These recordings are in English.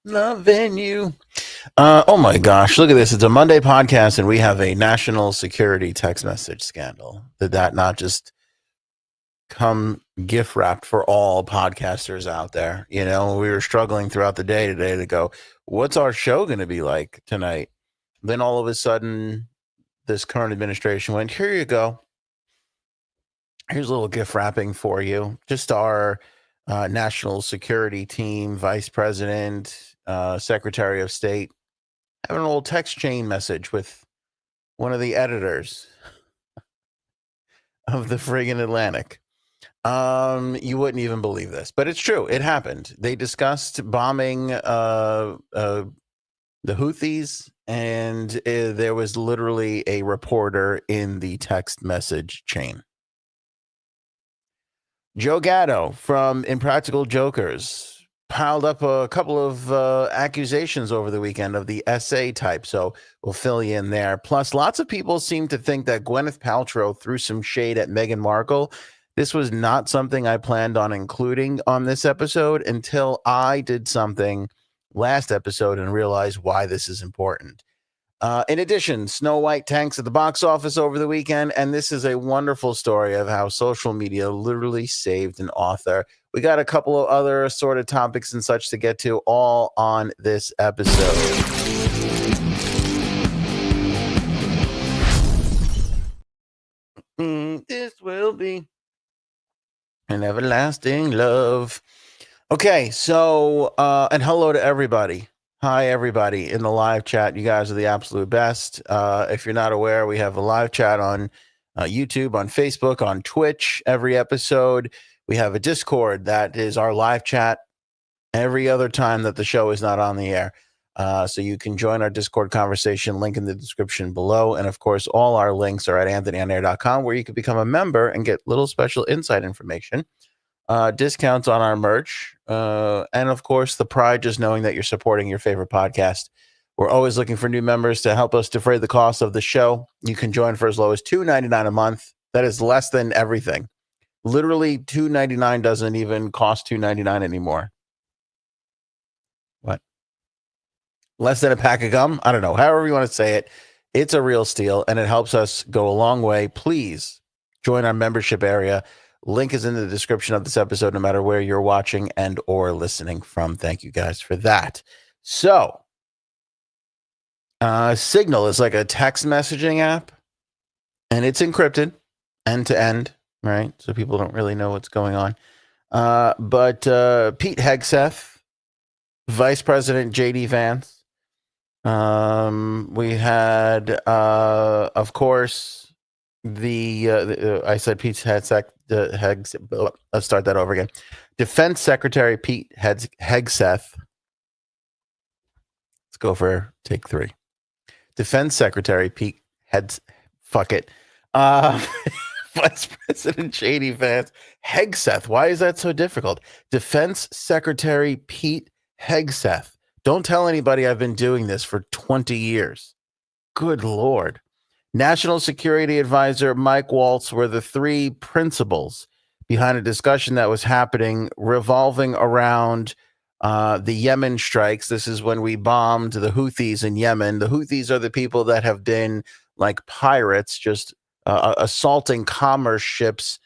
Loving you. Oh my gosh, look at this. It's a Monday podcast and we have a national security text message scandal. Did that not just come gift wrapped for all podcasters out there? You know, we were struggling throughout the day today to go, what's our show going to be like tonight? Then all of a sudden, this current administration went, here you go. Here's a little gift wrapping for you. Just our national security team, vice president, secretary of state, having an old text chain message with one of the editors of the friggin' Atlantic. You wouldn't even believe this, but it's true. It happened. They discussed bombing the Houthis, and there was literally a reporter in the text message chain. Joe Gatto from Impractical Jokers piled up a couple of accusations over the weekend of the SA type, so we'll fill you in there. Plus, lots of people seem to think that Gwyneth Paltrow threw some shade at Meghan Markle. This was not something I planned on including on this episode until I did something last episode and realized why this is important. In addition, Snow White tanks at the box office over the weekend, and this is a wonderful story of how social media literally saved an author. We got a couple of other assorted topics and such to get to, all on this episode. This will be an everlasting love. Okay, so, and hello to everybody. Hi, everybody in the live chat. You guys are the absolute best. If you're not aware, we have a live chat on YouTube, on Facebook, on Twitch every episode. We have a Discord that is our live chat every other time that the show is not on the air. So you can join our Discord conversation, link in the description below. And of course, all our links are at anthonyonair.com, where you can become a member and get little special insight information. Discounts on our merch, and of course the pride just knowing that you're supporting your favorite podcast. We're always looking for new members to help us defray the cost of the show. You can join for as low as $2.99 a month. That is less than everything. Literally $2.99 doesn't even cost $2.99 anymore. What? Less than a pack of gum? I don't know. However you want to say it, it's a real steal and it helps us go a long way. Please join our membership area. Link is in the description of this episode, no matter where you're watching and or listening from. Thank you guys for that. So, Signal is like a text messaging app, and it's encrypted end to end, right? So people don't really know what's going on. But Pete Hegseth, Vice President J.D. Vance, we had, of course, I said Pete Hegseth. Let's start that over again. Defense Secretary Pete Hegseth. Let's go for take 3. Defense Secretary Pete Fuck it. Vice President J.D. Vance. Hegseth. Why is that so difficult? Defense Secretary Pete Hegseth. Don't tell anybody I've been doing this for 20 years. Good Lord. National Security Advisor Mike Waltz were the 3 principals behind a discussion that was happening revolving around the Yemen strikes. This is when we bombed the Houthis in Yemen. The Houthis are the people that have been like pirates, just assaulting commerce ships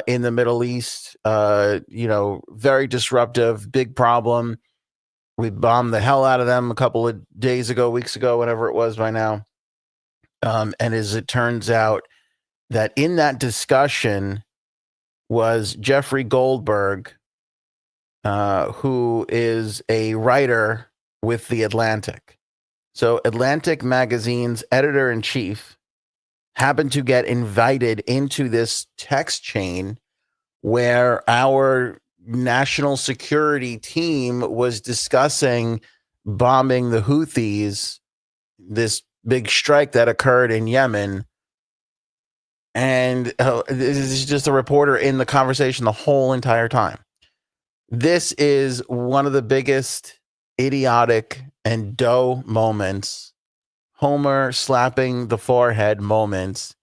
in the Middle East. Very disruptive, big problem. We bombed the hell out of them a couple of days ago, weeks ago, whenever it was by now. And as it turns out, that in that discussion was Jeffrey Goldberg, who is a writer with The Atlantic. So Atlantic Magazine's editor-in-chief happened to get invited into this text chain where our national security team was discussing bombing the Houthis, this big strike that occurred in Yemen. And this is just a reporter in the conversation the whole entire time. This is one of the biggest idiotic and dough moments, Homer slapping the forehead moments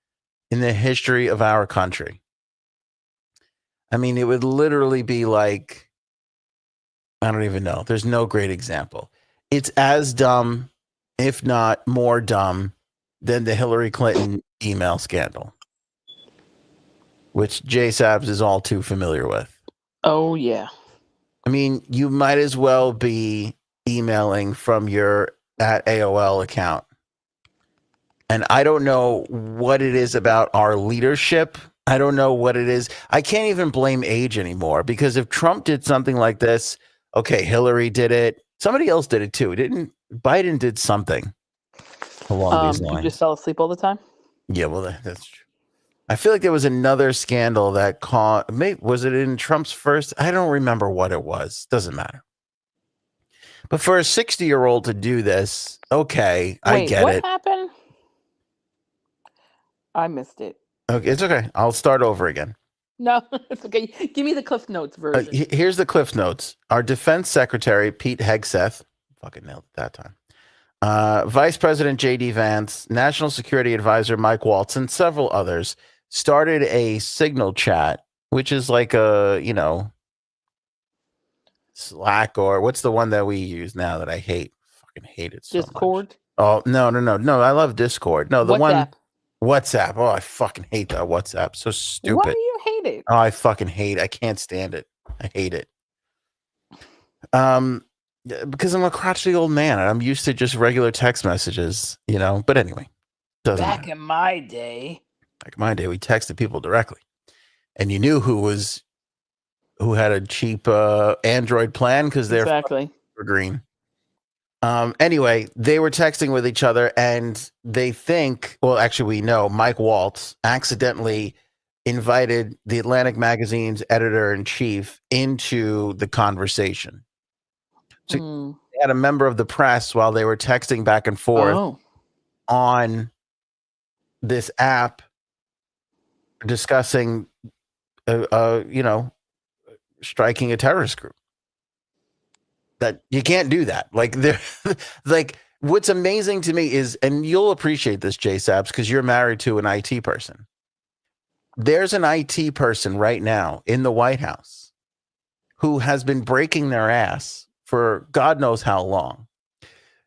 in the history of our country. I mean, it would literally be like, I don't even know. There's no great example. It's as dumb, if not more dumb, than the Hillary Clinton email scandal, which J Sabs is all too familiar with. Oh, yeah. I mean, you might as well be emailing from your at AOL account. And I don't know what it is about our leadership. I don't know what it is. I can't even blame age anymore, because if Trump did something like this, okay, Hillary did it. Somebody else did it too. Didn't Biden did something along these lines? Who just fell asleep all the time? Yeah, well, that's true. I feel like there was another scandal that caught. Was it in Trump's first? I don't remember what it was. Doesn't matter. But for a 60-year-old to do this, okay, I get what it. What happened? I missed it. Okay, it's okay. I'll start over again. No, it's okay. Give me the Cliff Notes version. Here's the Cliff Notes. Our Defense Secretary, Pete Hegseth, fucking nailed it that time. Vice President J.D. Vance, National Security Advisor Mike Waltz, and several others started a Signal chat, which is like a, Slack, or what's the one that we use now that I hate? Fucking hate it so Discord? much. Oh, no. I love Discord. No, the WhatsApp. WhatsApp. Oh, I fucking hate that WhatsApp. So stupid. Why do you hate it? Oh, I fucking hate it. I can't stand it. I hate it. Because I'm a crotchety old man and I'm used to just regular text messages, But anyway, doesn't matter. Back in my day, we texted people directly, and you knew who had a cheap Android plan because they're exactly green. Anyway, they were texting with each other, and they think, well, actually, we know Mike Waltz accidentally invited the Atlantic Magazine's editor-in-chief into the conversation. So they had a member of the press while they were texting back and forth on this app discussing, striking a terrorist group. That you can't do that. What's amazing to me is, and you'll appreciate this, J Sabs, because you're married to an IT person. There's an IT person right now in the White House who has been breaking their ass for God knows how long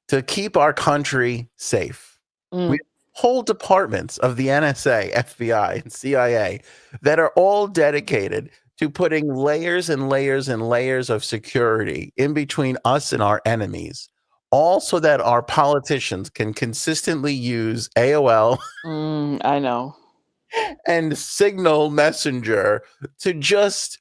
to keep our country safe. We have whole departments of the NSA, FBI, and CIA that are all dedicated to putting layers and layers and layers of security in between us and our enemies, all so that our politicians can consistently use AOL. I know. And Signal Messenger to just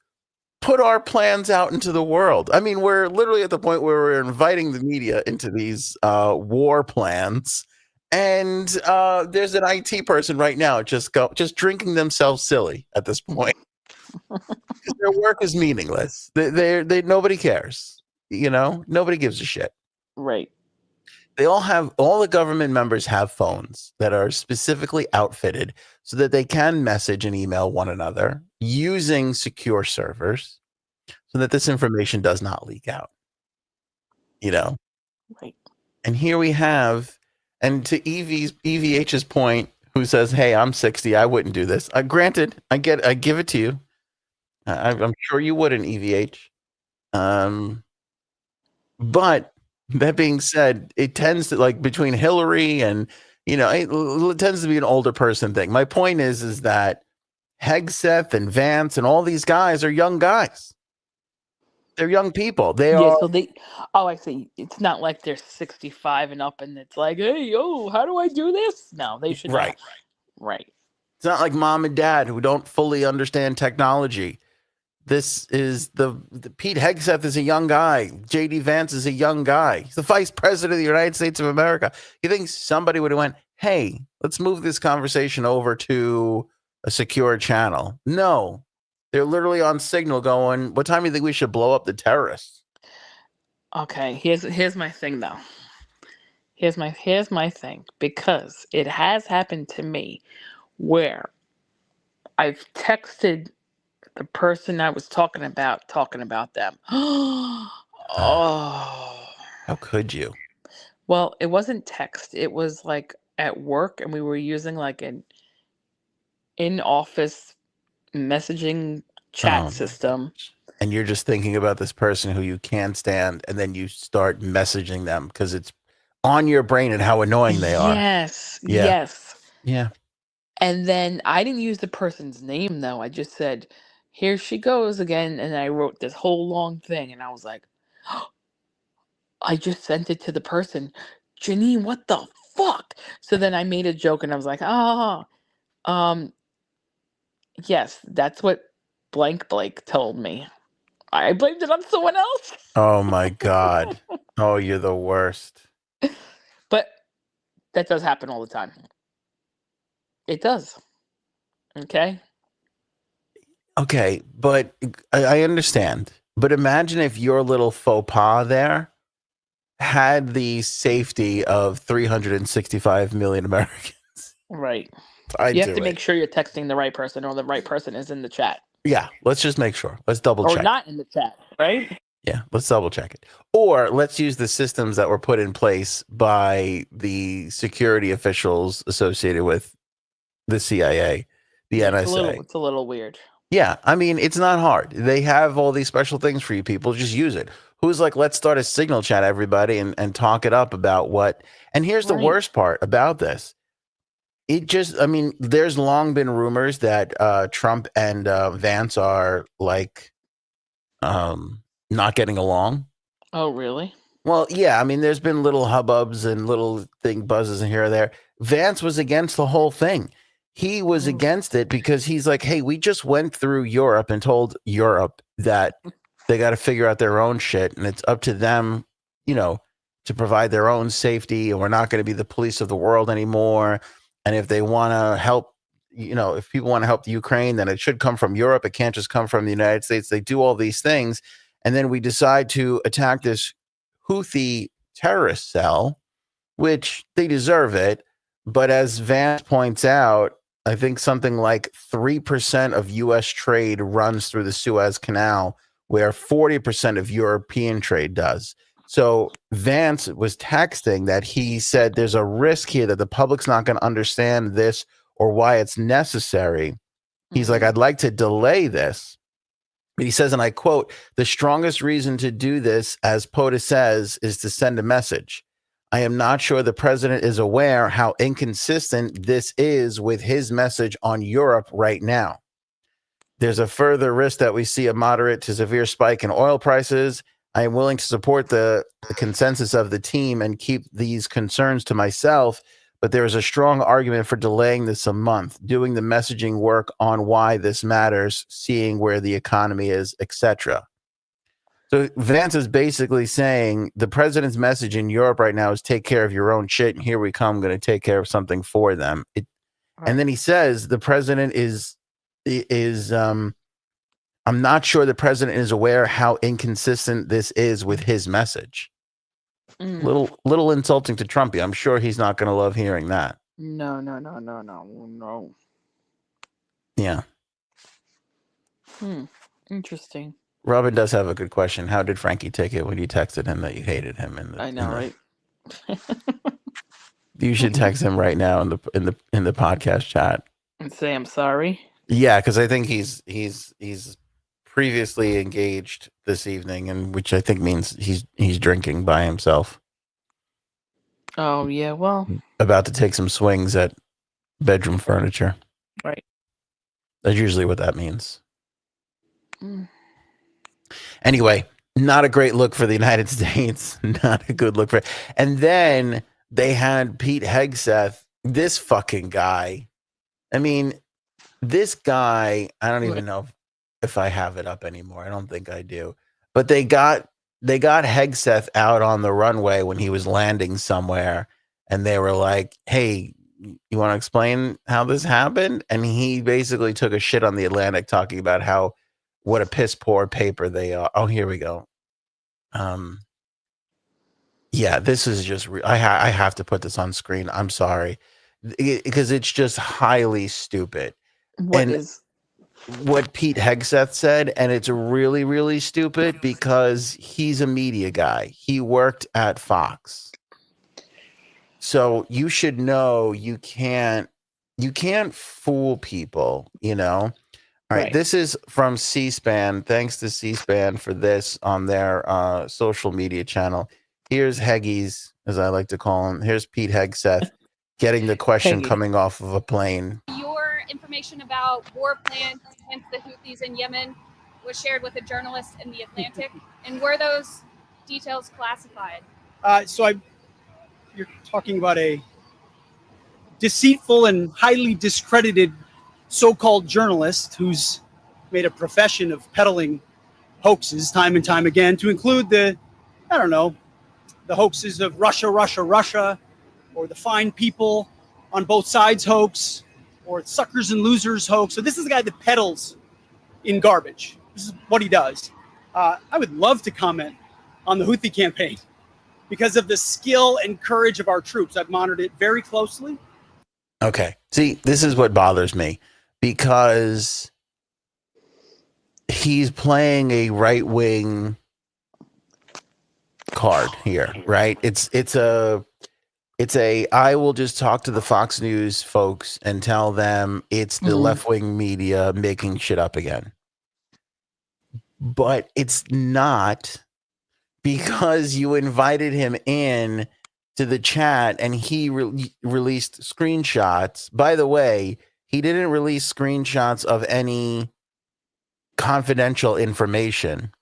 put our plans out into the world. I mean, we're literally at the point where we're inviting the media into these war plans. And there's an IT person right now just drinking themselves silly at this point. Their work is meaningless. They nobody cares. Nobody gives a shit. Right. All the government members have phones that are specifically outfitted so that they can message and email one another using secure servers so that this information does not leak out. Right. And here we have, and to EVH's point, who says, hey, I'm 60, I wouldn't do this. Granted, I give it to you. I'm sure you wouldn't, EVH. But that being said, it tends to, between Hillary and, it tends to be an older person thing. My point is that Hegseth and Vance and all these guys are young guys. They're young people. So I see. It's not like they're 65 and up and it's like, hey, how do I do this? No, they should not. Right. It's not like mom and dad who don't fully understand technology. This is the Pete Hegseth is a young guy. J.D. Vance is a young guy. He's the vice president of the United States of America. You think somebody would have went, hey, let's move this conversation over to a secure channel? No, they're literally on Signal going, what time do you think we should blow up the terrorists? Okay, here's my thing though. Here's my thing, because it has happened to me where I've texted the person I was talking about them. Oh. How could you? Well, it wasn't text. It was like at work, and we were using like an in-office messaging chat Oh my system. gosh. And you're just thinking about this person who you can't stand, and then you start messaging them because it's on your brain and how annoying they are. Yes, Yeah. yes. Yeah. And then I didn't use the person's name though. I just said, "Here she goes again," and I wrote this whole long thing, and I was like, I just sent it to the person. Janine, what the fuck? So then I made a joke, and I was like, um, yes, that's what blank Blake told me. I blamed it on someone else. Oh my God. Oh, you're the worst. But that does happen all the time. It does. Okay. Okay, but I understand. But imagine if your little faux pas there had the safety of 365 million Americans Right. tied You have to to it. make sure you're texting the right person or the right person is in the chat Yeah, let's just make sure. Let's double or check. not in the chat, right? Yeah, let's double check it. Or let's use the systems that were put in place by the security officials associated with the CIA, the Yeah, NSA. it's a little weird. Yeah, I mean, it's not hard. They have all these special things for you people. Just use it. Who's like, let's start a signal chat, everybody, and talk it up about what. And here's the Right. worst part about this. It just, I mean, there's long been rumors that Trump and Vance are like not getting along. Oh, really? Well, yeah, I mean, there's been little hubbubs and little thing buzzes in here or there. Vance was against the whole thing. He was against it because he's like, hey, we just went through Europe and told Europe that they got to figure out their own shit and it's up to them, you know, to provide their own safety. And we're not going to be the police of the world anymore. And if they want to help, you know, if people want to help the Ukraine, then it should come from Europe. It can't just come from the United States. They do all these things. And then we decide to attack this Houthi terrorist cell, which they deserve it. But as Vance points out, I think something like 3% of U.S. trade runs through the Suez Canal, where 40% of European trade does. So Vance was texting that he said there's a risk here that the public's not going to understand this or why it's necessary. He's like, I'd like to delay this. But he says, and I quote, the strongest reason to do this, as POTUS says, is to send a message. I am not sure the president is aware how inconsistent this is with his message on Europe right now. There's a further risk that we see a moderate to severe spike in oil prices. I am willing to support the consensus of the team and keep these concerns to myself, but there is a strong argument for delaying this a month, doing the messaging work on why this matters, seeing where the economy is, etc. So Vance is basically saying the president's message in Europe right now is take care of your own shit, and here we come, going to take care of something for them. And then he says the president is I'm not sure the president is aware how inconsistent this is with his message. Little insulting to Trumpy. I'm sure he's not going to love hearing that. No. Yeah. Interesting. Robin does have a good question. How did Frankie take it when you texted him that you hated him? I know, right? You should text him right now in the podcast chat And say I'm sorry. Yeah, because I think he's previously engaged this evening, and which I think means he's drinking by himself. Oh yeah, well, About to take some swings at bedroom furniture. right. That's usually what that means. Anyway, not a great look for the United States. Not a good look for. And then they had Pete Hegseth, this fucking guy. I mean, this guy, I don't even know if I have it up anymore. I don't think I do. But they got Hegseth out on the runway when he was landing somewhere, and they were like, "Hey, you want to explain how this happened?" And he basically took a shit on the Atlantic, talking about what a piss poor paper they are. Oh, here we go. Yeah, this is just. I have to put this on screen. I'm sorry, because it's just highly stupid. What Pete Hegseth said, and it's really, really stupid because he's a media guy. He worked at Fox. So you should know you can't you can't fool people, you know. All right, Right. this is from C-SPAN. Thanks to C-SPAN for this on their social media channel. Here's Heggies, as I like to call him. Here's Pete Hegseth getting the question Heggy. coming off of a plane. Your information about war plans against the Houthis in Yemen was shared with a journalist in the Atlantic, and were those details classified? You're talking about a deceitful and highly discredited so-called journalist who's made a profession of peddling hoaxes time and time again, to include the hoaxes of Russia, or the fine people on both sides hoax, or suckers and losers hoax. So this is the guy that peddles in garbage. This is what he does. I would love to comment on the Houthi campaign because of the skill and courage of our troops. I've monitored it very closely. Okay. See, this is what bothers me, because he's playing a right-wing card here, right? It's a I will just talk to the Fox News folks and tell them it's the left-wing media making shit up again. But it's not, because you invited him in to the chat and he released screenshots. By the way, he didn't release screenshots of any confidential information.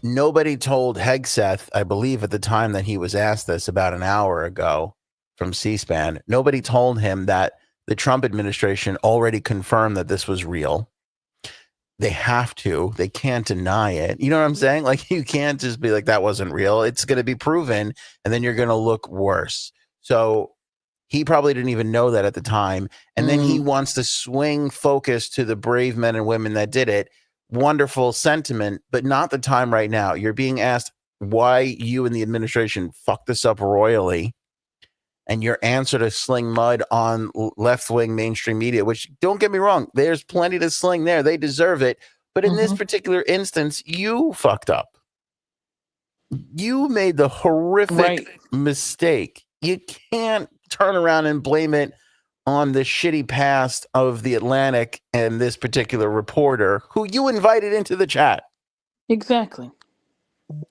Nobody told Hegseth, I believe at the time that he was asked this about an hour ago from C-SPAN, nobody told him that the Trump administration already confirmed that this was real. They have to. They can't deny it. You know what I'm saying? Like, you can't just be like, that wasn't real. It's going to be proven, and then you're going to look worse. So he probably didn't even know that at the time. And then he wants to swing focus to the brave men and women that did it. Wonderful sentiment, but not the time right now. You're being asked why you and the administration fucked this up royally. And your answer to sling mud on left-wing mainstream media, which, don't get me wrong, there's plenty to sling there. They deserve it. But in this particular instance, you fucked up. You made the horrific mistake. You can't turn around and blame it on the shitty past of the Atlantic and this particular reporter who you invited into the chat. Exactly.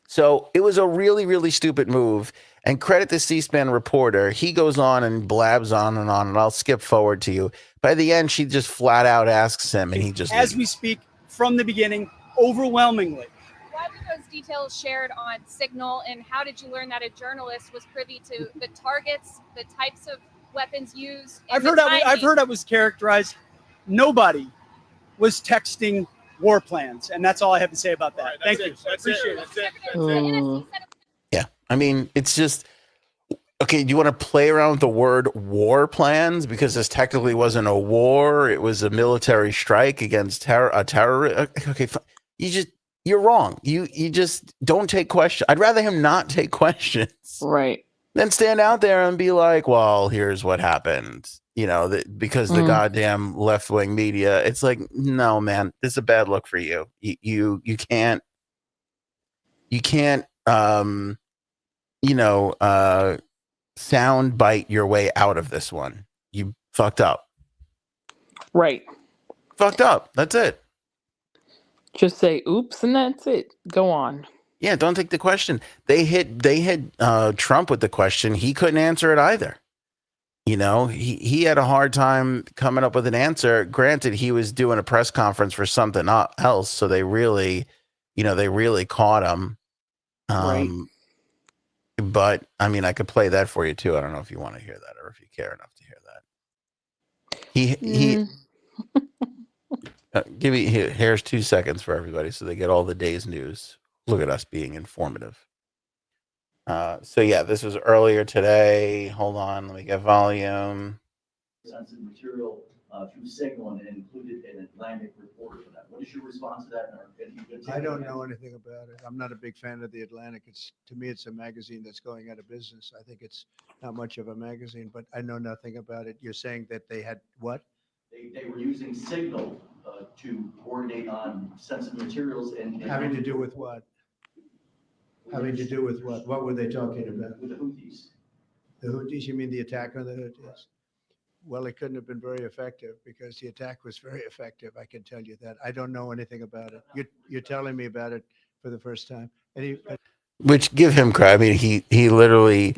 So it was a really, really stupid move. And credit the C-SPAN reporter. He goes on and blabs on, and I'll skip forward to you. By the end, she just flat out asks him, and he just as leaves. we speak, from the beginning, overwhelmingly. Why were those details shared on Signal, and how did you learn that a journalist was privy to the targets, the types of weapons used? I've heard I was characterized. Nobody was texting war plans, and that's all I have to say about that. Right, Thank you. I appreciate it. Yeah, I mean, it's just, okay, do you want to play around with the word war plans? Because this technically wasn't a war. It was a military strike against terror. Okay, you're wrong. You just don't take questions. I'd rather him not take questions. Right. Than stand out there and be like, well, here's what happened. You know, because the goddamn left-wing media, it's like, no, man, this is a bad look for you. You can't sound bite your way out of this one. You fucked up. Right. Fucked up. That's it. Just say oops and that's it. Go on. Yeah, don't take the question. They hit Trump with the question. He couldn't answer it either. You know, he had a hard time coming up with an answer. Granted, he was doing a press conference for something else, so they really caught him. Right. But I mean, I could play that for you too. I don't know if you want to hear that or if you care enough to hear that. Here's 2 seconds for everybody so they get all the day's news. Look at us being informative. So yeah, this was earlier today. Hold on, let me get volume. Sensitive material through Signal and included an Atlantic reporter for that. What is your response to that? I don't know anything about it. I'm not a big fan of the Atlantic. To me, it's a magazine that's going out of business. I think it's not much of a magazine, but I know nothing about it. You're saying that they had what? They were using Signal to coordinate on sensitive materials and having to do with what? Having to do with what? What were they talking about? With the Houthis. The Houthis? You mean the attack on the Houthis? Well, it couldn't have been very effective because the attack was very effective. I can tell you that. I don't know anything about it. You're telling me about it for the first time. Which give him credit. I mean, he literally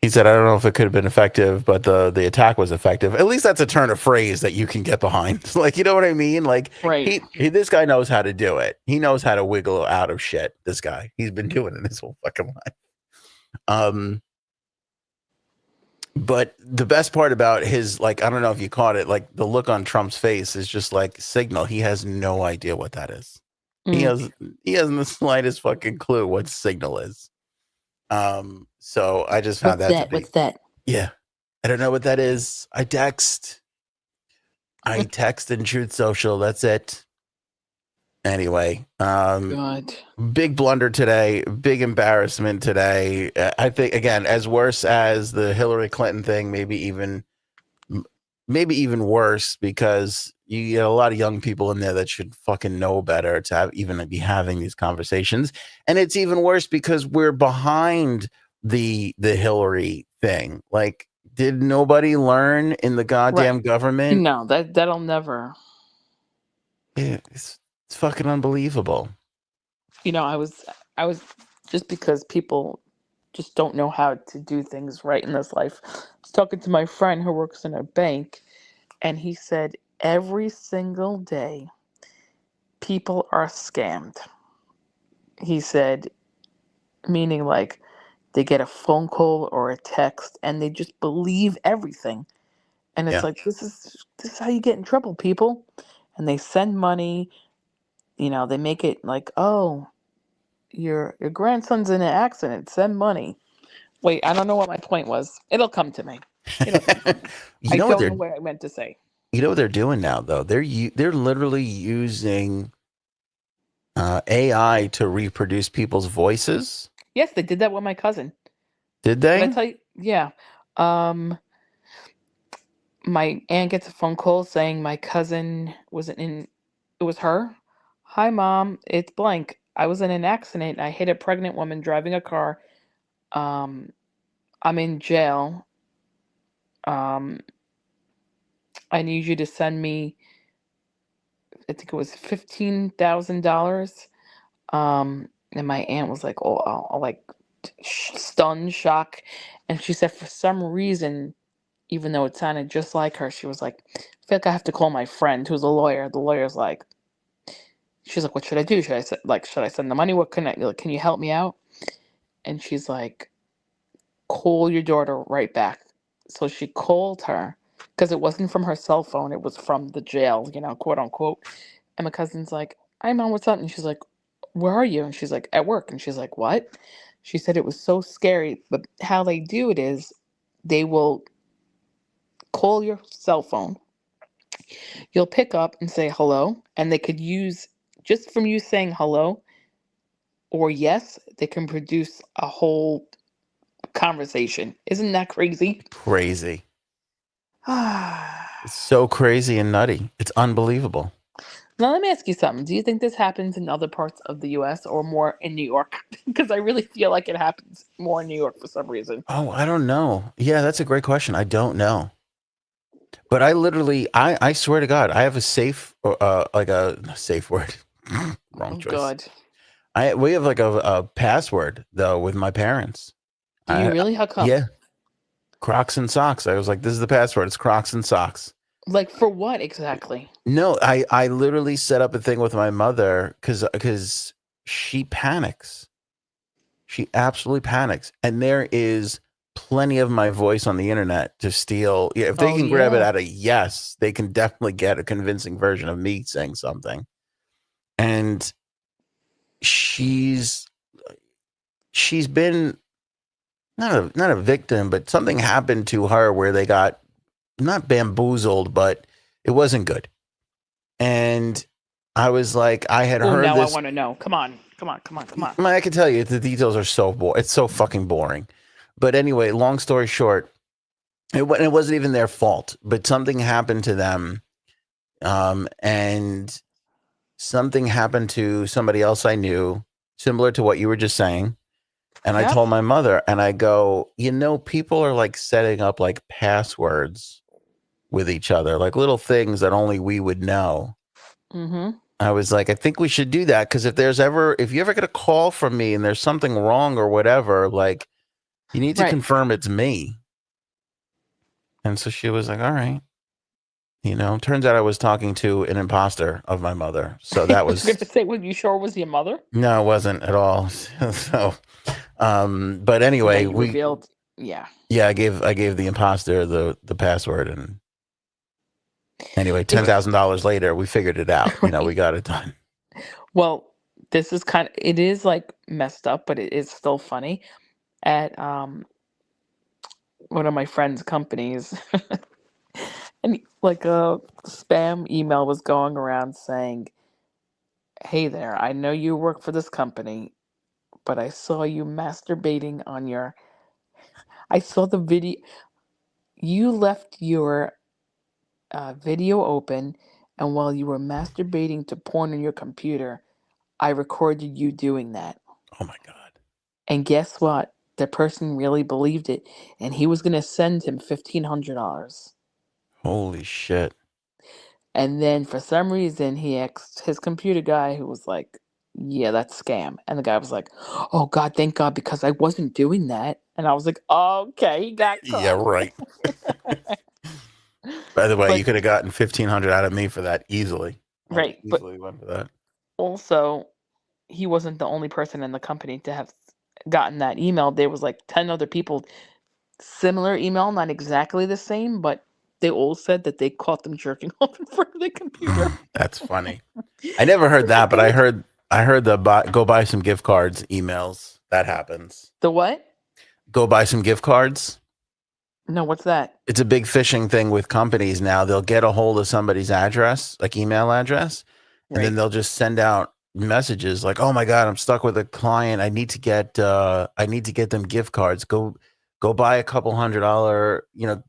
he said, I don't know if it could have been effective, but the attack was effective. At least that's a turn of phrase that you can get behind. Like, you know what I mean? Like, Right. this guy knows how to do it. He knows how to wiggle out of shit. This guy, he's been doing it his whole fucking life. But the best part about his, like, I don't know if you caught it, like the look on Trump's face is just like signal. He has no idea what that is. He hasn't the slightest fucking clue what signal is. So I just found What's that? Yeah. I don't know what that is. I text in Truth Social. That's it. Anyway, God. big blunder today, big embarrassment today. I think, again, as worse as the Hillary Clinton thing, maybe even worse, because you get a lot of young people in there that should fucking know better to even be having these conversations. And it's even worse because we're behind the Hillary thing. Like, did nobody learn in the goddamn government? No, that'll never. It's fucking unbelievable. You know, I was just because people just don't know how to do things right in this life. I was talking to my friend who works in a bank, and he said every single day people are scammed. He said, meaning like they get a phone call or a text and they just believe everything. And it's like, this is how you get in trouble, people. And they send money, you know, they make it like, oh, your grandson's in an accident, send money. Wait, I don't know what my point was. It'll come to me. I don't know what I meant to say. You know what they're doing now, though? They're literally using AI to reproduce people's voices. Yes, they did that with my cousin. Did they? Did I tell you? Yeah. My aunt gets a phone call saying my cousin wasn't in. It was her. Hi, Mom. It's blank. I was in an accident. I hit a pregnant woman driving a car. I'm in jail. I need you to send me, I think it was $15,000. And my aunt was like, oh, like stunned, shock. And she said, for some reason, even though it sounded just like her, she was like, I feel like I have to call my friend who's a lawyer. The lawyer's like, she's like, what should I do? Should I send the money? What can you help me out? And she's like, call your daughter right back. So she called her because it wasn't from her cell phone. It was from the jail, you know, quote unquote. And my cousin's like, hi, Mom, what's up? And she's like, where are you? And she's like, at work. And she's like, what? She said it was so scary. But how they do it is they will call your cell phone. You'll pick up and say hello. And they could use, just from you saying hello or yes, they can produce a whole conversation. Isn't that crazy? Crazy. It's so crazy and nutty. It's unbelievable. Now, let me ask you something. Do you think this happens in other parts of the U.S. or more in New York? Because I really feel like it happens more in New York for some reason. Oh, I don't know. Yeah, that's a great question. I don't know. But I literally, I swear to God, I have a safe, like a safe word. Wrong choice. God. We have like a password, though, with my parents. Do you really? How come? Yeah. Crocs and socks. I was like, this is the password. It's Crocs and socks. Like for what exactly? No, I literally set up a thing with my mother because she panics. She absolutely panics. And there is plenty of my voice on the internet to steal. Yeah, if they can grab it out of yes, they can definitely get a convincing version of me saying something. And she's been not a victim, but something happened to her where they got not bamboozled, but it wasn't good. And I was like, I had heard now this. I want to know. Come on. I can tell you the details are so boring. It's so fucking boring. But anyway, long story short, it wasn't even their fault, but something happened to them. And something happened to somebody else I knew, similar to what you were just saying. And I told my mother, and I go, you know, people are like setting up like passwords with each other, like little things that only we would know. Mm-hmm. I was like, I think we should do that because if you ever get a call from me and there's something wrong or whatever, like you need to Right. confirm it's me. And so she was like, all right. Turns out I was talking to an imposter of my mother. So that I was was, going to say, were you sure it was your mother? no, it wasn't at all. So, but So anyway, you revealed, yeah. I gave the imposter the password, and anyway, $10,000 later, we figured it out. We got it done. Well, this is it is like messed up, but it is still funny. At one of my friend's companies, and like a spam email was going around saying, "Hey there, I know you work for this company, but I saw you masturbating on your. I saw the video. You left your video open, and while you were masturbating to porn on your computer, I recorded you doing that." Oh my God. And guess what? The person really believed it, and he was going to send him $1,500. Holy shit. And then for some reason, he asked his computer guy, who was like, "Yeah, that's scam." And the guy was like, "Oh God, thank God, because I wasn't doing that." And I was like, "Okay, he got caught." Yeah, right. By the way, But- you could have gotten 1,500 out of me for that easily. Right, but- Easily went for that. Also, he wasn't the only person in the company to have gotten that email. There was like 10 other people, similar email, not exactly the same, but they all said that they caught them jerking off in front of the computer. That's funny. I never heard that, but I heard the go buy some gift cards emails. That happens. The what? Go buy some gift cards. No, what's that? It's a big phishing thing with companies now. They'll get a hold of somebody's address, like email address, and then they'll just send out messages like, "Oh my God, I'm stuck with a client. I need to get them gift cards. Go buy a couple $100,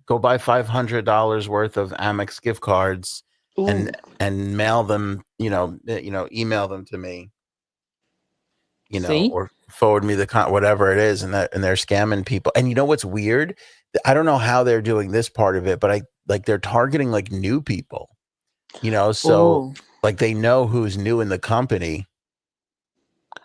go buy $500 worth of Amex gift cards and mail them, email them to me, See? or forward me whatever it is." And they're scamming people. And you know what's weird? I don't know how they're doing this part of it, but they're targeting like new people, so like they know who's new in the company.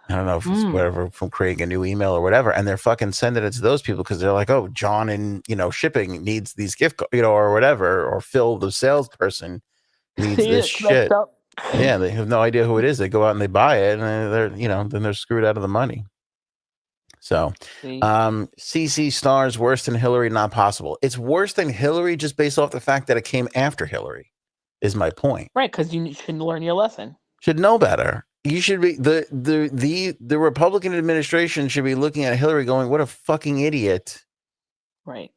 I don't know if it's whatever, from creating a new email or whatever, and they're fucking sending it to those people because they're like, "Oh, John in shipping needs these gift cards, or whatever, or Phil the salesperson needs this shit." Yeah, they have no idea who it is. They go out and they buy it, and they're then they're screwed out of the money. So, CC stars worse than Hillary, not possible. It's worse than Hillary just based off the fact that it came after Hillary, is my point. Right, because you should learn your lesson. Should know better. You should be the Republican administration should be looking at Hillary going, "What a fucking idiot." Right.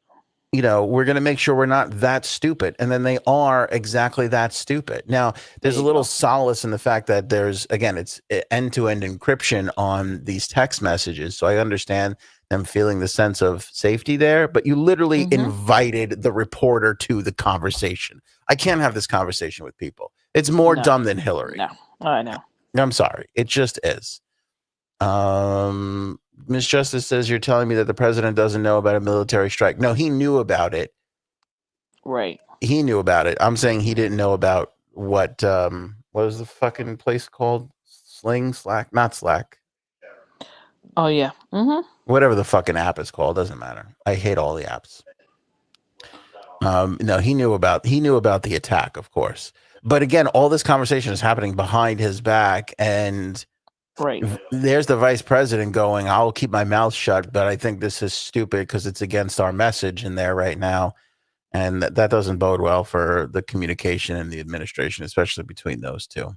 We're going to make sure we're not that stupid. And then they are exactly that stupid. Now, there's a little solace in the fact that it's end-to-end encryption on these text messages. So I understand them feeling the sense of safety there, but you literally invited the reporter to the conversation. I can't have this conversation with people. It's more dumb than Hillary. No, I know. I'm sorry. It just is. Miss Justice says, "You're telling me that the president doesn't know about a military strike." No, he knew about it. Right. He knew about it. I'm saying he didn't know about what was the fucking place called? Slack? Not Slack. Oh, yeah. Whatever the fucking app is called. Doesn't matter. I hate all the apps. No, he knew about the attack, of course. But again, all this conversation is happening behind his back, and there's the vice president going, "I'll keep my mouth shut, but I think this is stupid because it's against our message in there right now." And that doesn't bode well for the communication in the administration, especially between those two.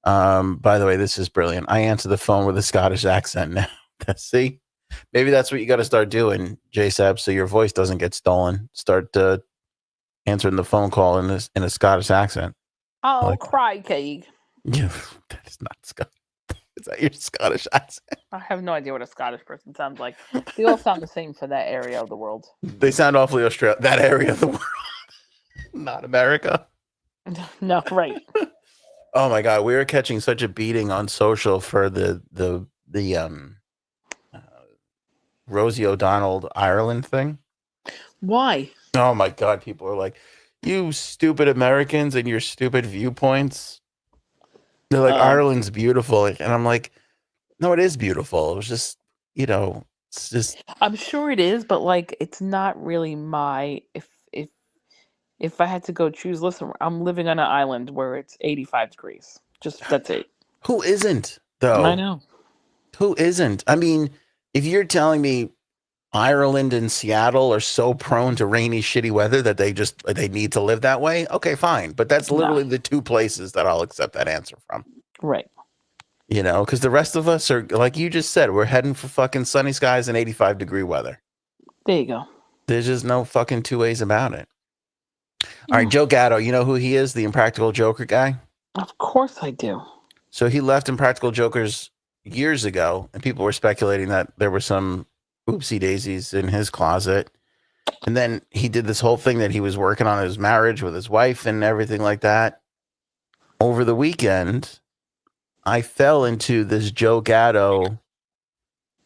By the way, this is brilliant. I answer the phone with a Scottish accent now. See? Maybe that's what you got to start doing, JSAB, so your voice doesn't get stolen. Start answering the phone call in a Scottish accent. Oh, crikey. Yeah, that is not Scottish. Is that your Scottish accent? I have no idea what a Scottish person sounds like. They all sound the same for that area of the world. They sound awfully Australian. That area of the world, not America. No, right. Oh my God, we were catching such a beating on social for the Rosie O'Donnell Ireland thing. Why? Oh my God, people are like, You stupid Americans and your stupid viewpoints. They're like, Ireland's beautiful. And I'm like, no, it is beautiful. It was just, it's just. I'm sure it is, but like, it's not really my. If I had to go choose, listen, I'm living on an island where it's 85 degrees. Just that's it. Who isn't, though? I know. Who isn't? I mean, if you're telling me Ireland and Seattle are so prone to rainy, shitty weather that they need to live that way, okay, fine. But that's literally the two places that I'll accept that answer from. Right. Because the rest of us are, like you just said, we're heading for fucking sunny skies and 85-degree weather. There you go. There's just no fucking two ways about it. All right, Joe Gatto, you know who he is? The Impractical Joker guy? Of course I do. So he left Impractical Jokers years ago, and people were speculating that there were some oopsie daisies in his closet. And then he did this whole thing that he was working on his marriage with his wife and everything like that. Over the weekend, I fell into this Joe Gatto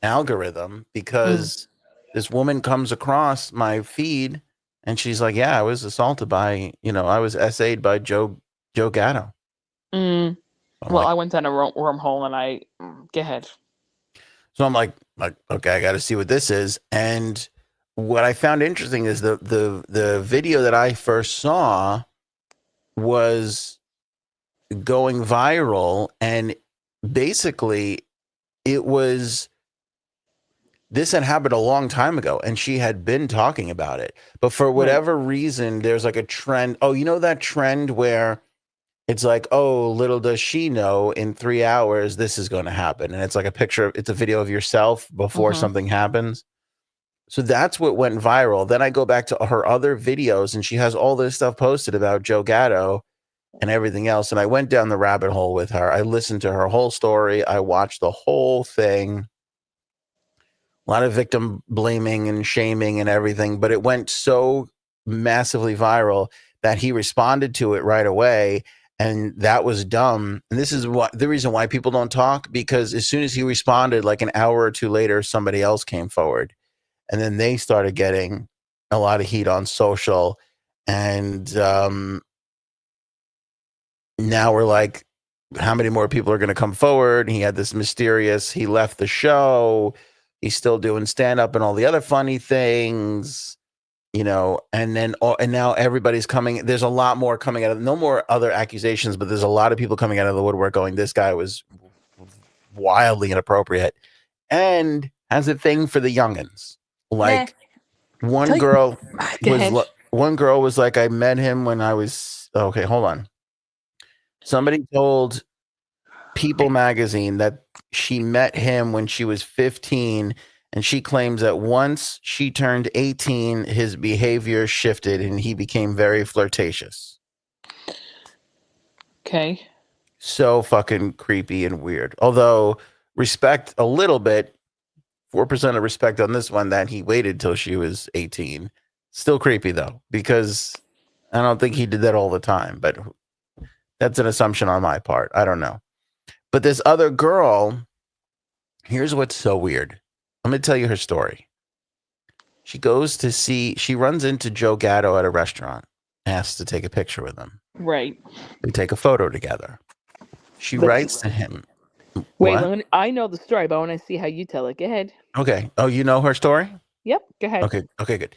algorithm because this woman comes across my feed and she's like, yeah, I was assaulted by, I was SA'd by Joe Gatto. Well, like, I went down a wormhole and go ahead. So I'm like, okay, I got to see what this is. And what I found interesting is the video that I first saw was going viral, and basically this had happened a long time ago, and she had been talking about it. But for whatever reason, there's like a trend. Oh, you know that trend where it's like, oh, little does she know, in 3 hours, this is going to happen. And it's like it's a video of yourself before something happens. So that's what went viral. Then I go back to her other videos, and she has all this stuff posted about Joe Gatto and everything else. And I went down the rabbit hole with her. I listened to her whole story. I watched the whole thing. A lot of victim blaming and shaming and everything, but it went so massively viral that he responded to it right away. And that was dumb. And this is the reason why people don't talk, because as soon as he responded, like an hour or two later, somebody else came forward. And then they started getting a lot of heat on social. And now we're like, how many more people are going to come forward? He had this he left the show. He's still doing stand-up and all the other funny things. And now everybody's coming. There's a lot more coming out of, no more other accusations, but there's a lot of people coming out of the woodwork going, this guy was wildly inappropriate and has a thing for the youngins. Like one girl was like, I met him when I was, okay, hold on. Somebody told People magazine that she met him when she was 15. And she claims that once she turned 18, his behavior shifted and he became very flirtatious. Okay. So fucking creepy and weird. Although respect a little bit, 4% of respect on this one that he waited till she was 18. Still creepy though, because I don't think he did that all the time, but that's an assumption on my part. I don't know. But this other girl, here's what's so weird. I'm going to tell you her story. She runs into Joe Gatto at a restaurant, asks to take a picture with him. Right. They take a photo together. She writes to him. Wait, I know the story, but I want to see how you tell it. Go ahead. Okay. Oh, you know her story? Yep. Go ahead. Okay, good.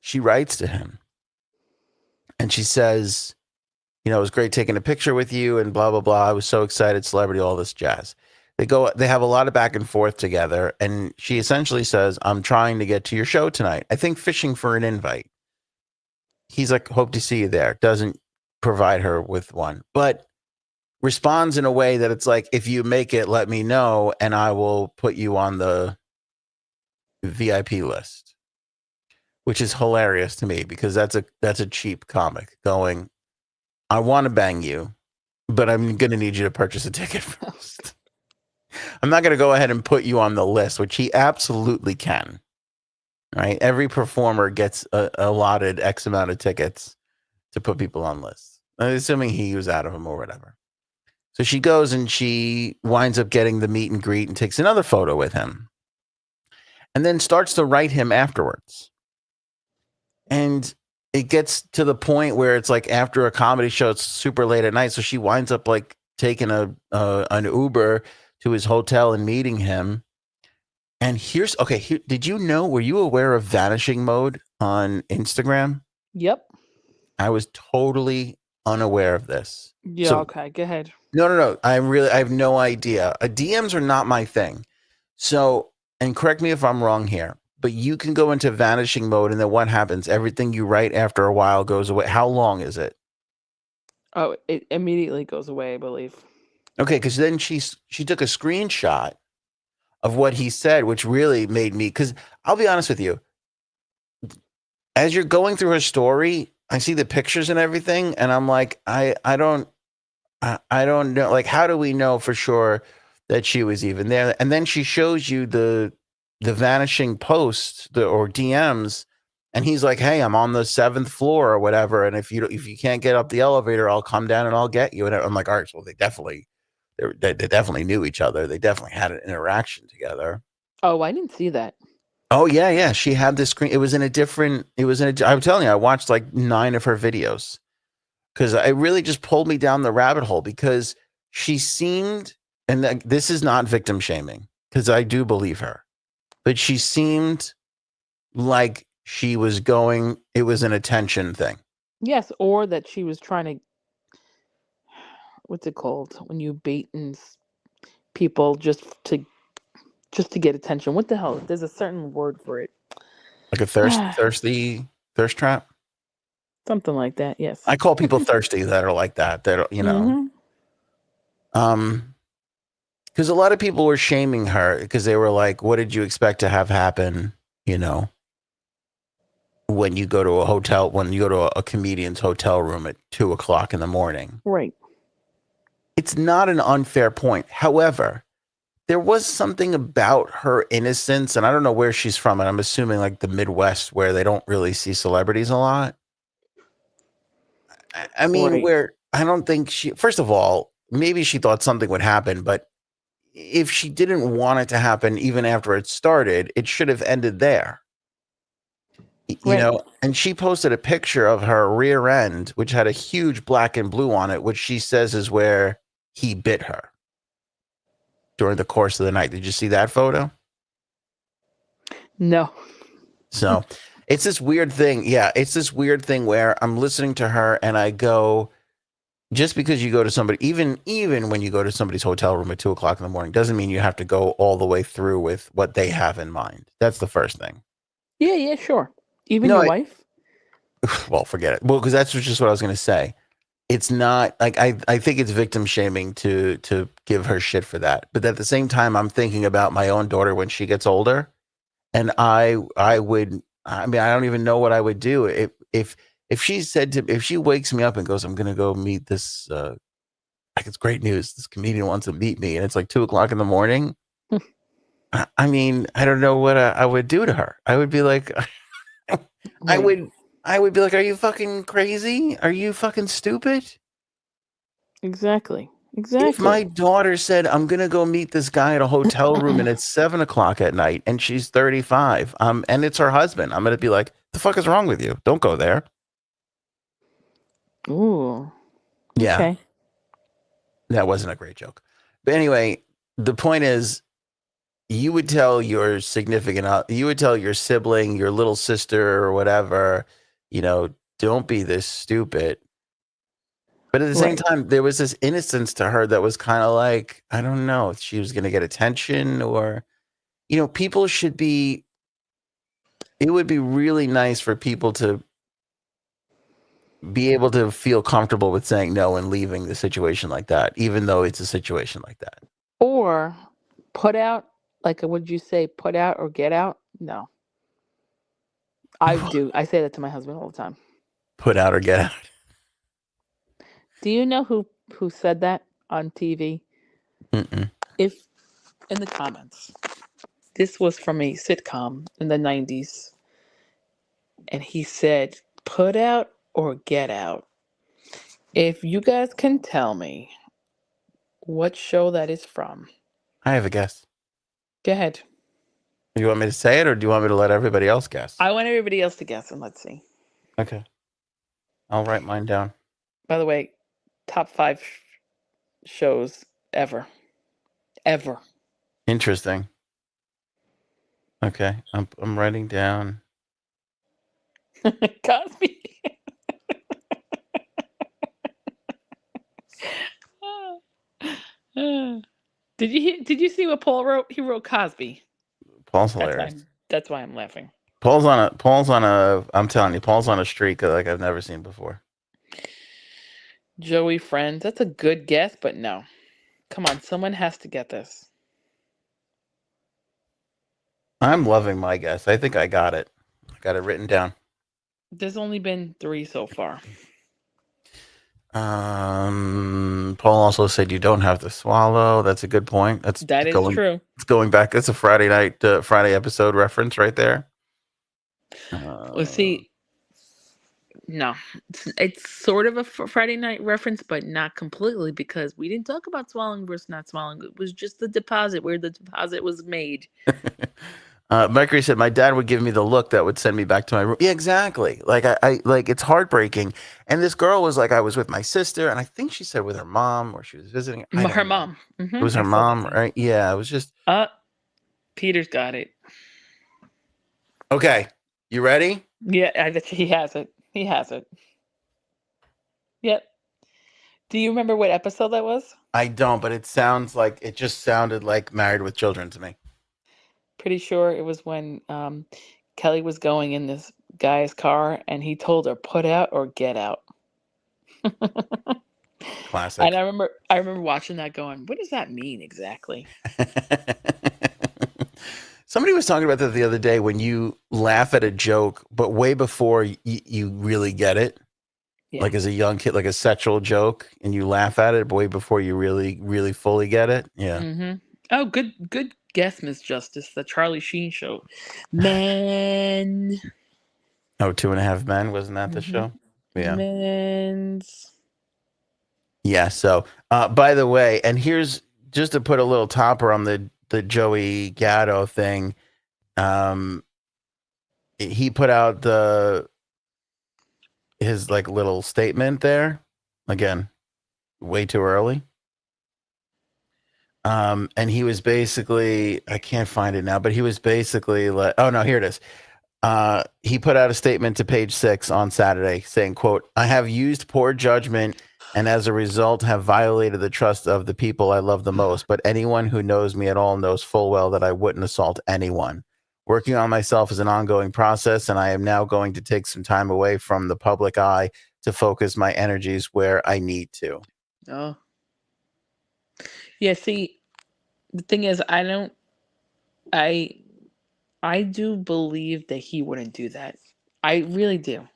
She writes to him and she says, it was great taking a picture with you and blah, blah, blah. I was so excited, celebrity, all this jazz. They have a lot of back and forth together. And she essentially says, I'm trying to get to your show tonight. I think fishing for an invite. He's like, hope to see you there. Doesn't provide her with one, but responds in a way that it's like, if you make it, let me know. And I will put you on the VIP list, which is hilarious to me because that's a cheap comic going, I want to bang you, but I'm going to need you to purchase a ticket first. I'm not going to go ahead and put you on the list, which he absolutely can. Right? Every performer gets allotted X amount of tickets to put people on lists, assuming he was out of them or whatever. So she goes and she winds up getting the meet and greet and takes another photo with him and then starts to write him afterwards. And it gets to the point where it's like after a comedy show, it's super late at night. So she winds up like taking an Uber to his hotel and meeting him. And here, did you know, were you aware of vanishing mode on Instagram? Yep. I was totally unaware of this. Yeah. So, Okay. Go ahead. no. I have no idea. DMs are not my thing. So, and correct me if I'm wrong here, but you can go into vanishing mode and then what happens? Everything you write after a while goes away. How long is it? Oh, it immediately goes away, I believe. Okay, because then she took a screenshot of what he said, which really made me, because I'll be honest with you, as you're going through her story, I see the pictures and everything, and I'm like, I don't know, like, how do we know for sure that she was even there? And then she shows you the vanishing post or DMs, and he's like, hey, I'm on the 7th floor or whatever, and if you can't get up the elevator, I'll come down and I'll get you. And I'm like, all right, well, they definitely knew each other. They definitely had an interaction together. Oh, I didn't see that. Oh yeah. She had this screen. I'm telling you, I watched like 9 of her videos because it really just pulled me down the rabbit hole because she seemed, and this is not victim shaming because I do believe her, but she seemed like she was going, it was an attention thing. Yes, or that she was trying to, what's it called when you bait people just to get attention? What the hell? There's a certain word for it. Like a thirsty thirst trap? Something like that, yes. I call people thirsty that are like that. That, you know. Because a lot of people were shaming her because they were like, what did you expect to have happen, you know, when you go to a comedian's hotel room at 2:00 in the morning? Right. It's not an unfair point. However, there was something about her innocence, and I don't know where she's from, and I'm assuming like the Midwest where they don't really see celebrities a lot. I mean, Right. where I don't think first of all, maybe she thought something would happen, but if she didn't want it to happen, even after it started, it should have ended there. You know, and she posted a picture of her rear end, which had a huge black and blue on it, which she says is where he bit her during the course of the night. Did you see that photo? No. So it's this weird thing. Yeah, it's this weird thing where I'm listening to her and I go, just because you go to somebody, even when you go to somebody's hotel room at 2:00 in the morning, doesn't mean you have to go all the way through with what they have in mind. That's the first thing. Yeah, sure. Even your wife? Well, forget it. Well, because that's just what I was going to say. It's not like I think it's victim shaming to give her shit for that. But at the same time, I'm thinking about my own daughter when she gets older, and I mean, I don't even know what I would do if she said if she wakes me up and goes, I'm going to go meet this. Like, it's great news. This comedian wants to meet me, and it's like 2:00 in the morning. I mean, I don't know what I would do to her. I would be like, I would be like, are you fucking crazy? Are you fucking stupid? Exactly. If my daughter said, I'm going to go meet this guy at a hotel room and it's 7:00 at night and she's 35, and it's her husband, I'm going to be like, the fuck is wrong with you? Don't go there. Ooh. Yeah. Okay. That wasn't a great joke. But anyway, the point is, you would tell your you would tell your sibling, your little sister or whatever, you know, don't be this stupid. But at the same time, there was this innocence to her that was kind of like, I don't know if she was going to get attention or, you know, people should be, it would be really nice for people to be able to feel comfortable with saying no and leaving the situation like that, even though it's a situation like that. Or put out, like, would you say put out or get out? No. I do. I say that to my husband all the time. Put out or get out. Do you know who said that on TV? Mm-mm. If in the comments, this was from a sitcom in the 90s, and he said, put out or get out. If you guys can tell me what show that is from. I have a guess. Go ahead. Do you want me to say it or do you want me to let everybody else guess? I want everybody else to guess, and let's see. Okay. I'll write mine down. By the way, top 5 shows ever. Ever. Interesting. Okay, I'm writing down. Cosby. Did you see what Paul wrote? He wrote Cosby. Paul's That's hilarious. that's why I'm laughing. Paul's on a. I'm telling you, Paul's on a streak like I've never seen before. Joey Friends. That's a good guess, but no. Come on, someone has to get this. I'm loving my guess. I think I got it. I got it written down. There's only been 3 so far. Paul also said you don't have to swallow. That's a good point. That is True. It's going back. That's a Friday night, Friday episode reference right there. Well, see, no, it's sort of a Friday night reference, but not completely because we didn't talk about swallowing versus not swallowing. It was just the deposit, where the deposit was made. Mercury said my dad would give me the look that would send me back to my room. Yeah, exactly. Like I like it's heartbreaking. And this girl was like, I was with my sister, and I think she said with her mom, or she was visiting. Her mom. Mm-hmm. It was her mom, right? Yeah, it was just. Peter's got it. Okay, you ready? Yeah, I bet he has it. He has it. Yep. Do you remember what episode that was? I don't, but it just sounded like Married with Children to me. Pretty sure it was when Kelly was going in this guy's car and he told her, put out or get out. Classic. And I remember watching that going, what does that mean exactly? Somebody was talking about that the other day, when you laugh at a joke, but way before you really get it. Yeah. Like as a young kid, like a sexual joke, and you laugh at it, but way before you really, really fully get it. Yeah. Mm-hmm. Oh, good guess, Miss Justice. The Charlie Sheen show. Men. Oh, 2.5 Men. Wasn't that the show? Yeah. Men's. Yeah. So, by the way, and here's just to put a little topper on the Joey Gatto thing. He put out his like little statement there. Again, way too early. And he was basically, I can't find it now, but he was basically like, oh no, here it is. He put out a statement to Page 6 on Saturday saying, quote, I have used poor judgment and as a result have violated the trust of the people I love the most. But anyone who knows me at all knows full well that I wouldn't assault anyone. Working on myself is an ongoing process, and I am now going to take some time away from the public eye to focus my energies where I need to. Oh. Yeah, see, the thing is, I do believe that he wouldn't do that. I really do.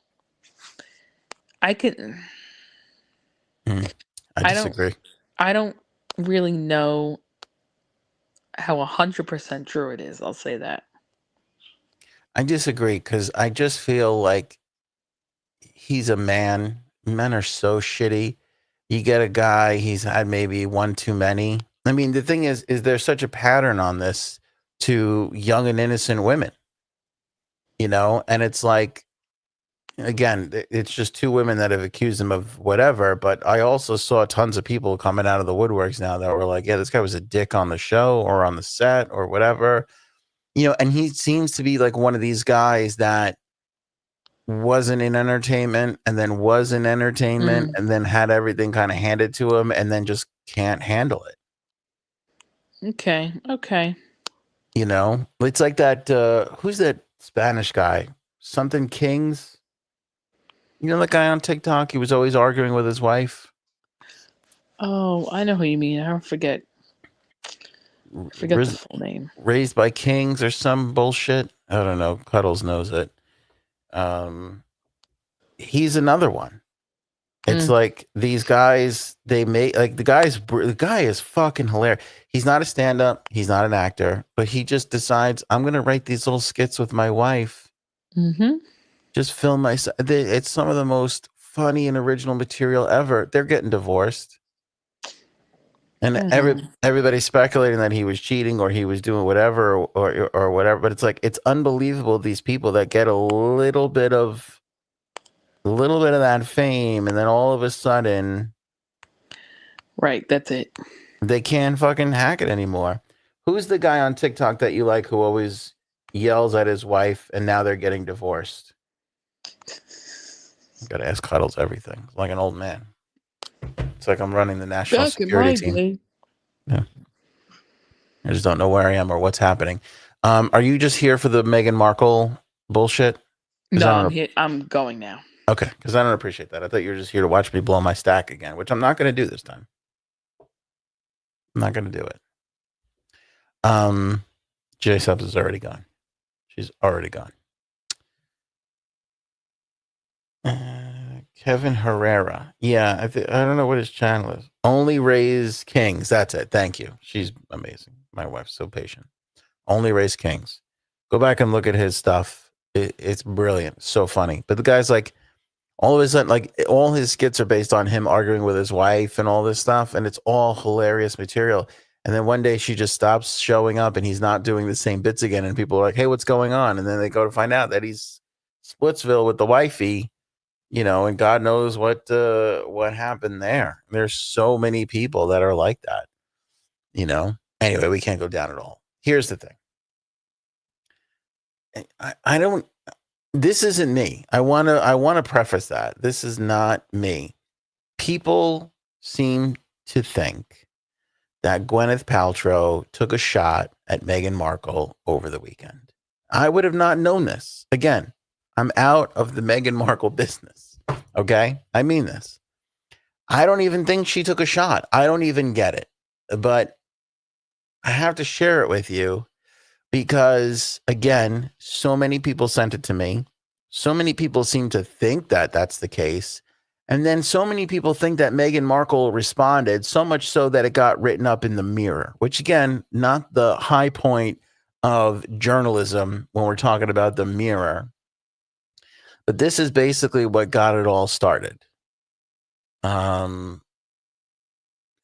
I disagree. I don't really know how 100% true it is. I'll say that. I disagree because I just feel like he's a man. Men are so shitty. You get a guy, he's had maybe one too many. I mean, the thing is there's such a pattern on this to young and innocent women, and it's like, again, it's just 2 women that have accused him of whatever. But I also saw tons of people coming out of the woodworks now that were like, yeah, this guy was a dick on the show or on the set or whatever, and he seems to be like one of these guys that wasn't in entertainment and then was in entertainment and then had everything kind of handed to him and then just can't handle it. Okay. It's like that, who's that Spanish guy? Something Kings? That guy on TikTok? He was always arguing with his wife. Oh, I know who you mean. I don't forget. The full name. Raised by Kings or some bullshit. I don't know. Cuddles knows it. He's another one. It's like these guys, they make like the guy is fucking hilarious. He's not a stand-up, he's not an actor, but he just decides, I'm gonna write these little skits with my wife. Just film myself. It's some of the most funny and original material ever. They're getting divorced. And everybody's speculating that he was cheating or he was doing whatever or whatever. But it's like, it's unbelievable, these people that get a little bit of a little bit of that fame, and then all of a sudden Right, that's it. they can't fucking hack it anymore. Who's the guy on TikTok that you like who always yells at his wife and now they're getting divorced? Gotta ask Cuddles everything. Like an old man. It's like I'm running the national Back in security my team. day. Yeah. I just don't know where I am or what's happening. Are you just here for the Meghan Markle bullshit? No, I'm here. I'm going now. Okay, because I don't appreciate that. I thought you were just here to watch me blow my stack again, which I'm not going to do this time. I'm not going to do it. J Subs is already gone. She's already gone. Kevin Herrera. Yeah, I don't know what his channel is. Only Raise Kings. That's it. Thank you. She's amazing. My wife's so patient. Only Raise Kings. Go back and look at his stuff. It's brilliant. So funny. But the guy's like, all of a sudden, like all his skits are based on him arguing with his wife and all this stuff. And it's all hilarious material. And then one day she just stops showing up and he's not doing the same bits again. And people are like, hey, what's going on? And then they go to find out that he's Splitsville with the wifey, you know, and God knows what happened there. There's so many people that are like that, you know. Anyway, we can't go down at all. Here's the thing. I don't. This isn't me. I want to preface that this is not me. People seem to think that Gwyneth Paltrow took a shot at Meghan Markle over the weekend. I would have not known this. Again, I'm out of the Meghan Markle business. Okay? I mean this. I don't even think she took a shot. I don't even get it. But I have to share it with you because, again, so many people sent it to me. So many people seem to think that that's the case. And then so many people think that Meghan Markle responded, so much so that it got written up in the Mirror, which, again, not the high point of journalism when we're talking about the Mirror. But this is basically what got it all started.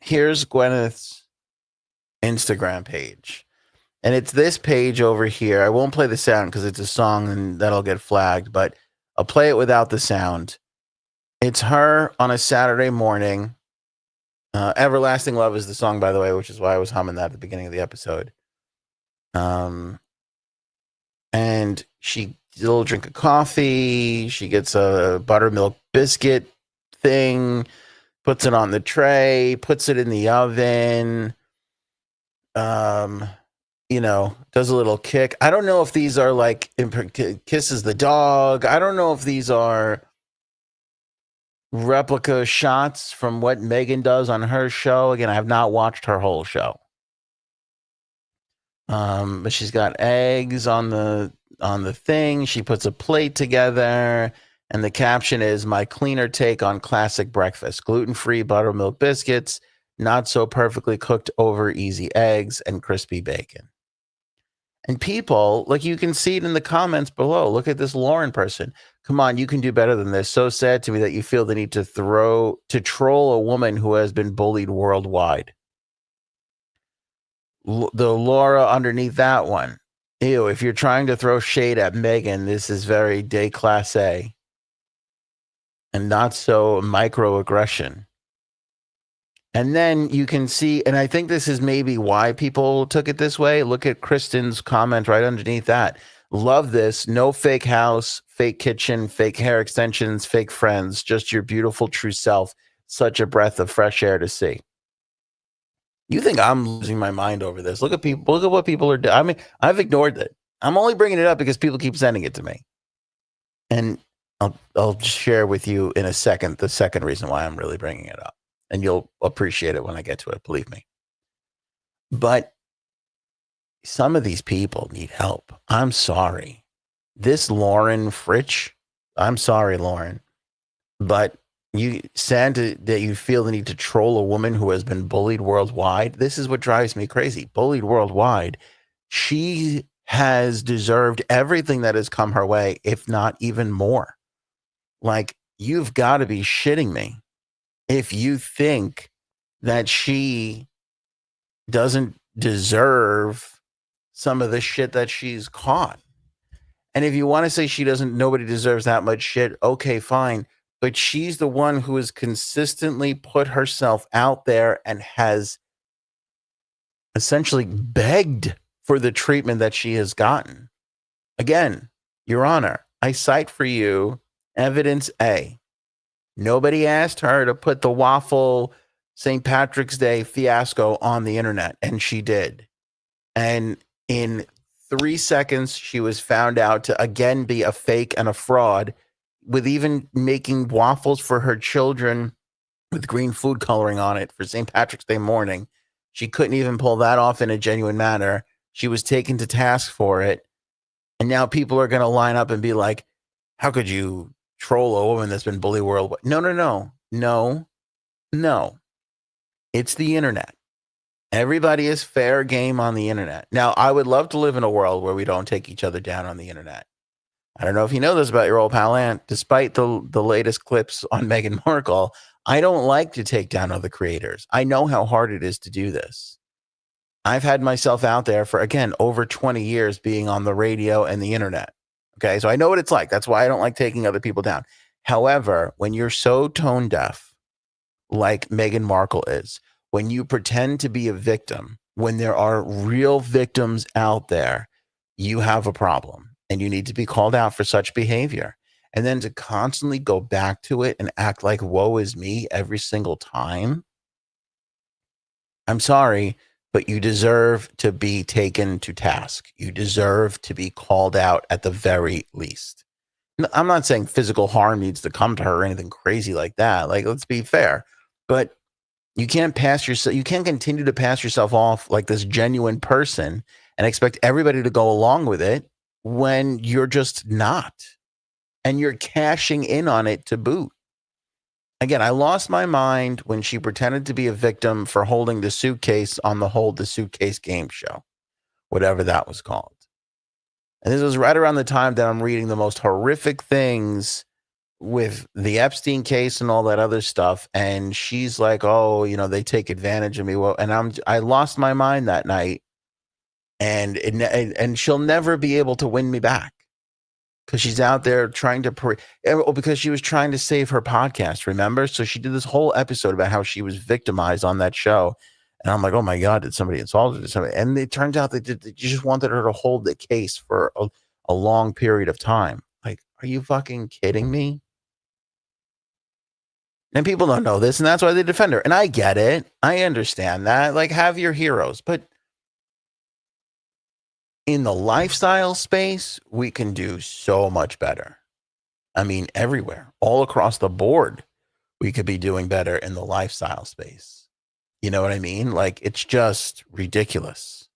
Here's Gwyneth's Instagram page. And it's this page over here. I won't play the sound because it's a song and that'll get flagged, but I'll play it without the sound. It's her on a Saturday morning. Everlasting Love is the song, by the way, which is why I was humming that at the beginning of the episode. And she gets a little drink of coffee. She gets a buttermilk biscuit thing, puts it on the tray, puts it in the oven. You know, does a little kick. I don't know if these are like kisses the dog. I don't know if these are replica shots from what Meghan does on her show. Again, I have not watched her whole show. But she's got eggs on the thing. She puts a plate together, and the caption is "My cleaner take on classic breakfast: gluten-free buttermilk biscuits, not so perfectly cooked over easy eggs, and crispy bacon." And people, like, you can see it in the comments below. Look at this Lauren person. Come on, you can do better than this. So sad to me that you feel the need to troll a woman who has been bullied worldwide. The Laura underneath that one. Ew, if you're trying to throw shade at Meghan, this is very déclassé and not so microaggression. And then you can see, and I think this is maybe why people took it this way. Look at Kristen's comment right underneath that. Love this. No fake house, fake kitchen, fake hair extensions, fake friends. Just your beautiful true self. Such a breath of fresh air to see. You think I'm losing my mind over this? Look at people. Look at what people are doing. I mean, I've ignored it. I'm only bringing it up because people keep sending it to me. And I'll share with you in a second the second reason why I'm really bringing it up. And you'll appreciate it when I get to it, believe me. But some of these people need help. I'm sorry. This Lauren Fritsch, I'm sorry, Lauren. But you said that you feel the need to troll a woman who has been bullied worldwide. This is what drives me crazy. Bullied worldwide. She has deserved everything that has come her way, if not even more. Like, you've got to be shitting me if you think that she doesn't deserve some of the shit that she's caught. And if you want to say nobody deserves that much shit, okay, fine. But she's the one who has consistently put herself out there and has essentially begged for the treatment that she has gotten. Again, Your Honor, I cite for you evidence A. Nobody asked her to put the waffle St. Patrick's Day fiasco on the internet, and she did. And in 3 seconds, she was found out to again be a fake and a fraud, with even making waffles for her children with green food coloring on it for St. Patrick's Day morning. She couldn't even pull that off in a genuine manner. She was taken to task for it. And now people are going to line up and be like, how could you troll a woman that's been bullied worldwide? No. It's the internet. Everybody is fair game on the internet. Now, I would love to live in a world where we don't take each other down on the internet. I don't know if you know this about your old pal Ant. Despite the latest clips on Meghan Markle, I don't like to take down other creators. I know how hard it is to do this. I've had myself out there for, again, over 20 years being on the radio and the internet. Okay, so I know what it's like. That's why I don't like taking other people down. However, when you're so tone deaf, like Meghan Markle is, when you pretend to be a victim, when there are real victims out there, you have a problem and you need to be called out for such behavior. And then to constantly go back to it and act like woe is me every single time. I'm sorry, but you deserve to be taken to task. You deserve to be called out at the very least. I'm not saying physical harm needs to come to her or anything crazy like that. Like, let's be fair. But you can't continue to pass yourself off like this genuine person and expect everybody to go along with it when you're just not. And you're cashing in on it to boot. Again, I lost my mind when she pretended to be a victim for holding the suitcase on the Hold the Suitcase game show, whatever that was called. And this was right around the time that I'm reading the most horrific things with the Epstein case and all that other stuff. And she's like, oh, they take advantage of me. Well, and I lost my mind that night, and she'll never be able to win me back. Because she's out there trying to, because she was trying to save her podcast, remember? So she did this whole episode about how she was victimized on that show. And I'm like, oh my God, did somebody insult her? And it turns out they just wanted her to hold the case for a long period of time. Like, are you fucking kidding me? And people don't know this, and that's why they defend her. And I get it. I understand that. Like, have your heroes. But in the lifestyle space, we can do so much better. I mean, everywhere, all across the board, we could be doing better in the lifestyle space. You know what I mean? Like, it's just ridiculous.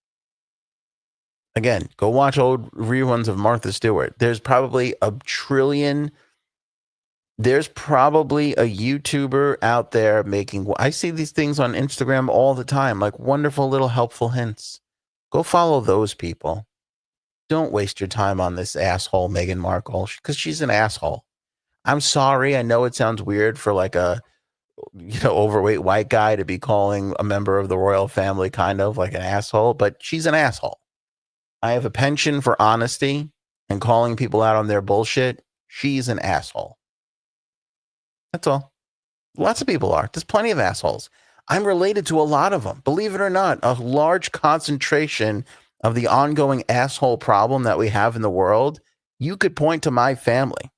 Again, go watch old reruns of Martha Stewart. There's probably a YouTuber out there making, I see these things on Instagram all the time, like wonderful little helpful hints. Go follow those people. Don't waste your time on this asshole Meghan Markle, because she's an asshole. I'm sorry. I know it sounds weird for like a overweight white guy to be calling a member of the royal family kind of like an asshole, but she's an asshole. I have a penchant for honesty and calling people out on their bullshit. She's an asshole. That's all. Lots of people are. There's plenty of assholes. I'm related to a lot of them. Believe it or not, a large concentration of the ongoing asshole problem that we have in the world, you could point to my family,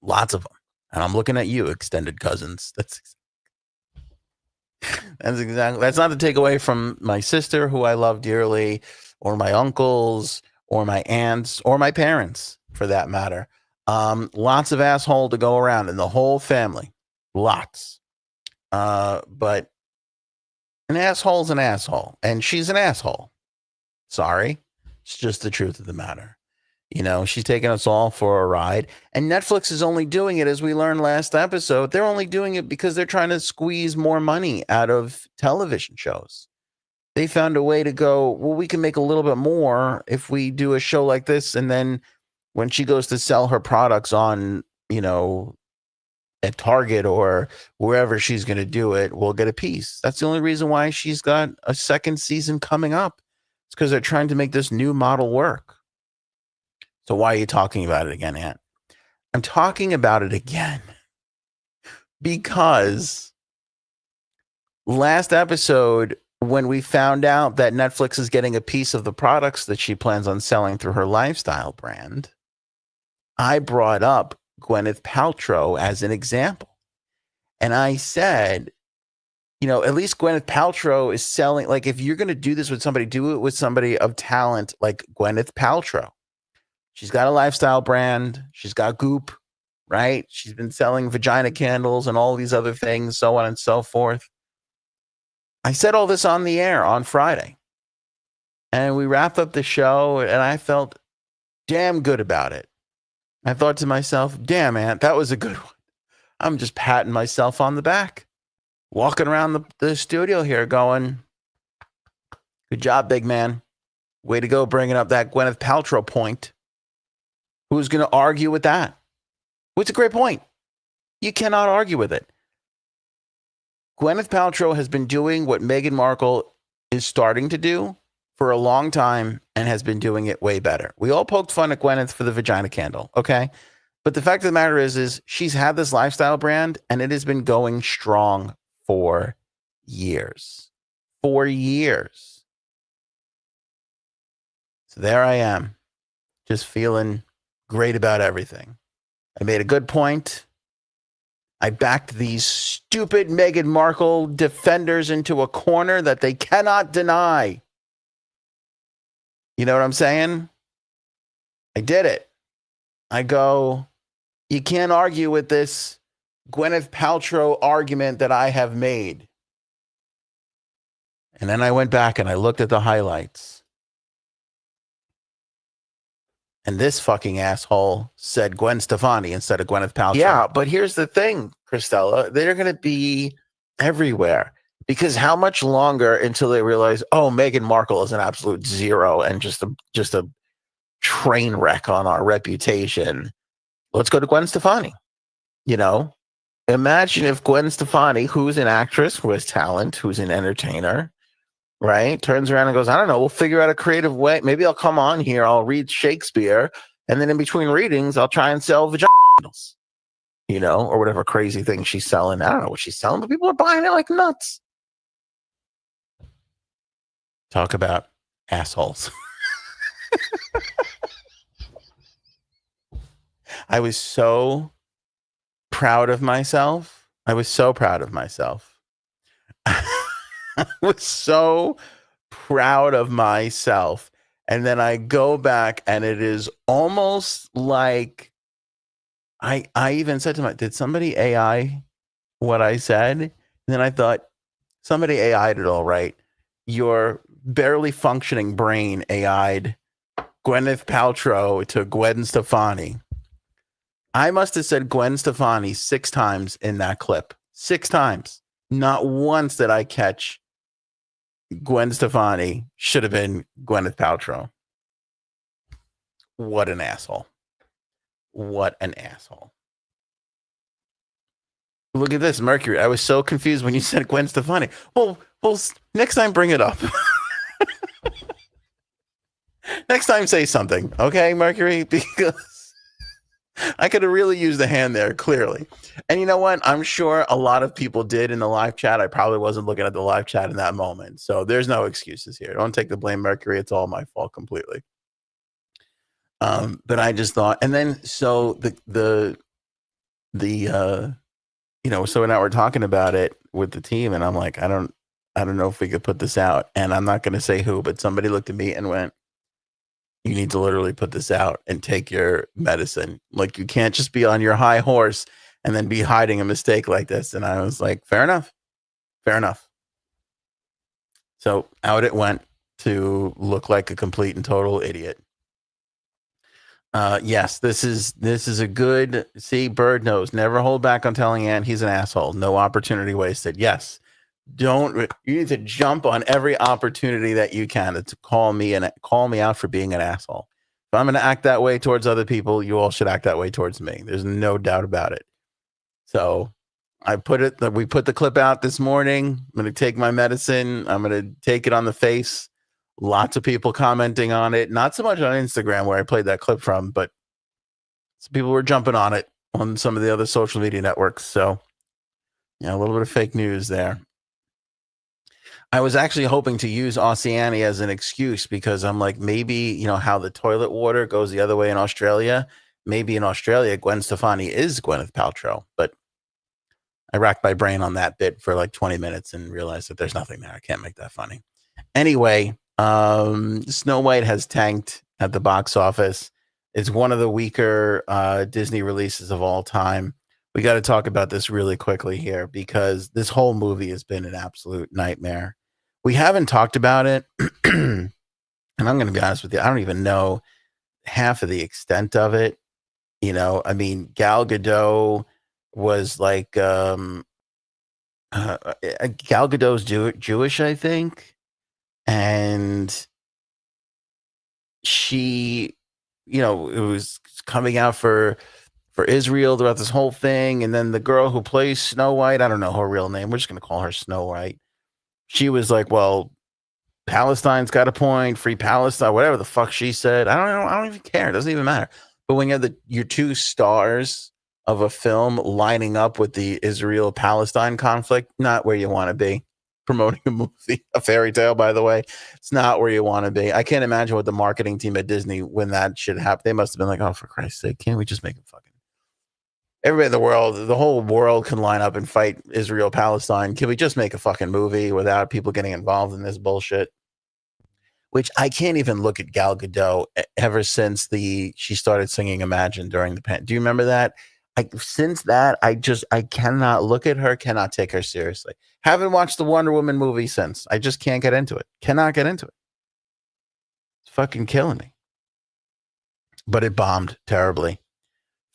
lots of them. And I'm looking at you, extended cousins. That's not to take away from my sister, who I love dearly, or my uncles, or my aunts, or my parents, for that matter. Lots of asshole to go around in the whole family. Lots. But an asshole's an asshole, and she's an asshole. Sorry. It's just the truth of the matter. She's taking us all for a ride, and Netflix is only doing it, as we learned last episode. They're only doing it because they're trying to squeeze more money out of television shows. They found a way to go, well, we can make a little bit more if we do a show like this. And then when she goes to sell her products on, at Target or wherever she's going to do it, we'll get a piece. That's the only reason why she's got a second season coming up. It's because they're trying to make this new model work. So why are you talking about it again, Aunt? I'm talking about it again because last episode, when we found out that Netflix is getting a piece of the products that she plans on selling through her lifestyle brand, I brought up Gwyneth Paltrow as an example. And I said, you know, at least Gwyneth Paltrow is selling, like, if you're going to do this with somebody, do it with somebody of talent like Gwyneth Paltrow. She's got a lifestyle brand. She's got Goop, right? She's been selling vagina candles and all these other things, so on and so forth. I said all this on the air on Friday. And we wrapped up the show, and I felt damn good about it. I thought to myself, damn, Aunt, that was a good one. I'm just patting myself on the back, walking around the studio here going, good job, big man. Way to go bringing up that Gwyneth Paltrow point. Who's going to argue with that? It's a great point. You cannot argue with it. Gwyneth Paltrow has been doing what Meghan Markle is starting to do for a long time and has been doing it way better. We all poked fun at Gwyneth for the vagina candle, okay? But the fact of the matter is she's had this lifestyle brand and it has been going strong for years. 4 years. So there I am, just feeling great about everything. I made a good point. I backed these stupid Meghan Markle defenders into a corner that they cannot deny. You know what I'm saying? I did it. I go, you can't argue with this Gwyneth Paltrow argument that I have made. And then I went back and I looked at the highlights. And this fucking asshole said Gwen Stefani instead of Gwyneth Paltrow. Yeah, but here's the thing, Christella. They're going to be everywhere. Because how much longer until they realize, oh, Meghan Markle is an absolute zero and just a train wreck on our reputation. Let's go to Gwen Stefani. You know, imagine if Gwen Stefani, who's an actress, who has talent, who's an entertainer, right, turns around and goes, I don't know, we'll figure out a creative way. Maybe I'll come on here, I'll read Shakespeare, and then in between readings, I'll try and sell vaginas, you know, or whatever crazy thing she's selling. I don't know what she's selling, but people are buying it like nuts. Talk about assholes. I was so proud of myself. I was so proud of myself. I was so proud of myself. And then I go back and it is almost like I even said to did somebody AI what I said? And then I thought, somebody AI'd it all right. Your barely functioning brain AI'd Gwyneth Paltrow to Gwen Stefani. I must have said Gwen Stefani 6 times in that clip. 6 times. Not once did I catch Gwen Stefani should have been Gwyneth Paltrow. What an asshole. What an asshole. Look at this, Mercury. I was so confused when you said Gwen Stefani. Well, next time bring it up. Next time say something, okay, Mercury? Because I could have really used a hand there, clearly. And you know what? I'm sure a lot of people did in the live chat. I probably wasn't looking at the live chat in that moment. So there's no excuses here. Don't take the blame, Mercury. It's all my fault completely. But I just thought, and then so the you know, so now we're talking about it with the team, and I'm like, I don't know if we could put this out. And I'm not going to say who, but somebody looked at me and went, you need to literally put this out and take your medicine. Like, you can't just be on your high horse and then be hiding a mistake like this. And I was like, fair enough. Fair enough. So out it went to look like a complete and total idiot. Yes, this is a good, see, Bird knows, never hold back on telling Ann he's an asshole. No opportunity wasted. Yes. You need to jump on every opportunity that you can to call me out for being an asshole. If I'm going to act that way towards other people, you all should act that way towards me. There's no doubt about it. So we put the clip out this morning. I'm going to take my medicine. I'm going to take it on the face Lots of people commenting on it. Not so much on Instagram where I played that clip from, but some people were jumping on it on some of the other social media networks. So, yeah, a little bit of fake news there. I was actually hoping to use Oceania as an excuse because I'm like, maybe, you know, how the toilet water goes the other way in Australia. Maybe in Australia, Gwen Stefani is Gwyneth Paltrow. But I racked my brain on that bit for like 20 minutes and realized that there's nothing there. I can't make that funny. Anyway, Snow White has tanked at the box office. It's one of the weaker Disney releases of all time. We got to talk about this really quickly here because this whole movie has been an absolute nightmare. We haven't talked about it. And I'm going to be honest with you. I don't even know half of the extent of it. You know, I mean, Gal Gadot was like, Gal Gadot's Jewish, I think. And she, you know, it was coming out for Israel throughout this whole thing. And then the girl who plays Snow White, I don't know her real name. We're just going to call her Snow White. She was like, well, Palestine's got a point, free Palestine, whatever the fuck she said. I don't even care. It doesn't even matter. But when you have your two stars of a film lining up with the Israel-Palestine conflict, not where you want to be. Promoting a movie, a fairy tale, by the way. It's not where you want to be. I can't imagine what the marketing team at Disney, when that shit happened, they must have been like, oh, for Christ's sake, can't we just make it fucking... Everybody in the world, the whole world can line up and fight Israel-Palestine. Can we just make a fucking movie without people getting involved in this bullshit? Which I can't even look at Gal Gadot ever since she started singing Imagine during the pandemic. Do you remember that? Since that, I cannot look at her, cannot take her seriously. Haven't watched the Wonder Woman movie since. I just can't get into it. Cannot get into it. It's fucking killing me. But it bombed terribly.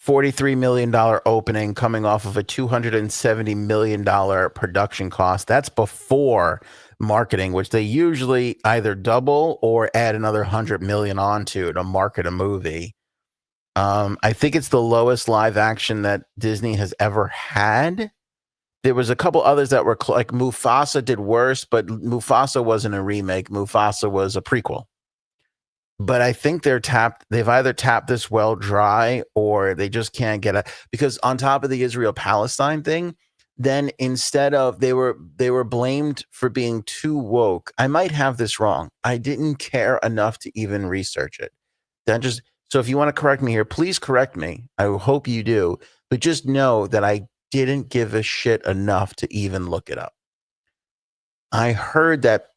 $43 million opening coming off of a $270 million production cost. That's before marketing, which they usually either double or add another $100 million onto to market a movie. I think it's the lowest live action that Disney has ever had. There was a couple others that were like Mufasa did worse, but Mufasa wasn't a remake. Mufasa was a prequel. But I think they've either tapped this well dry or they just can't get it. Because on top of the Israel-Palestine thing, then instead of they were blamed for being too woke. I might have this wrong. I didn't care enough to even research it. So if you want to correct me here, please correct me. I hope you do. But just know that I didn't give a shit enough to even look it up. I heard that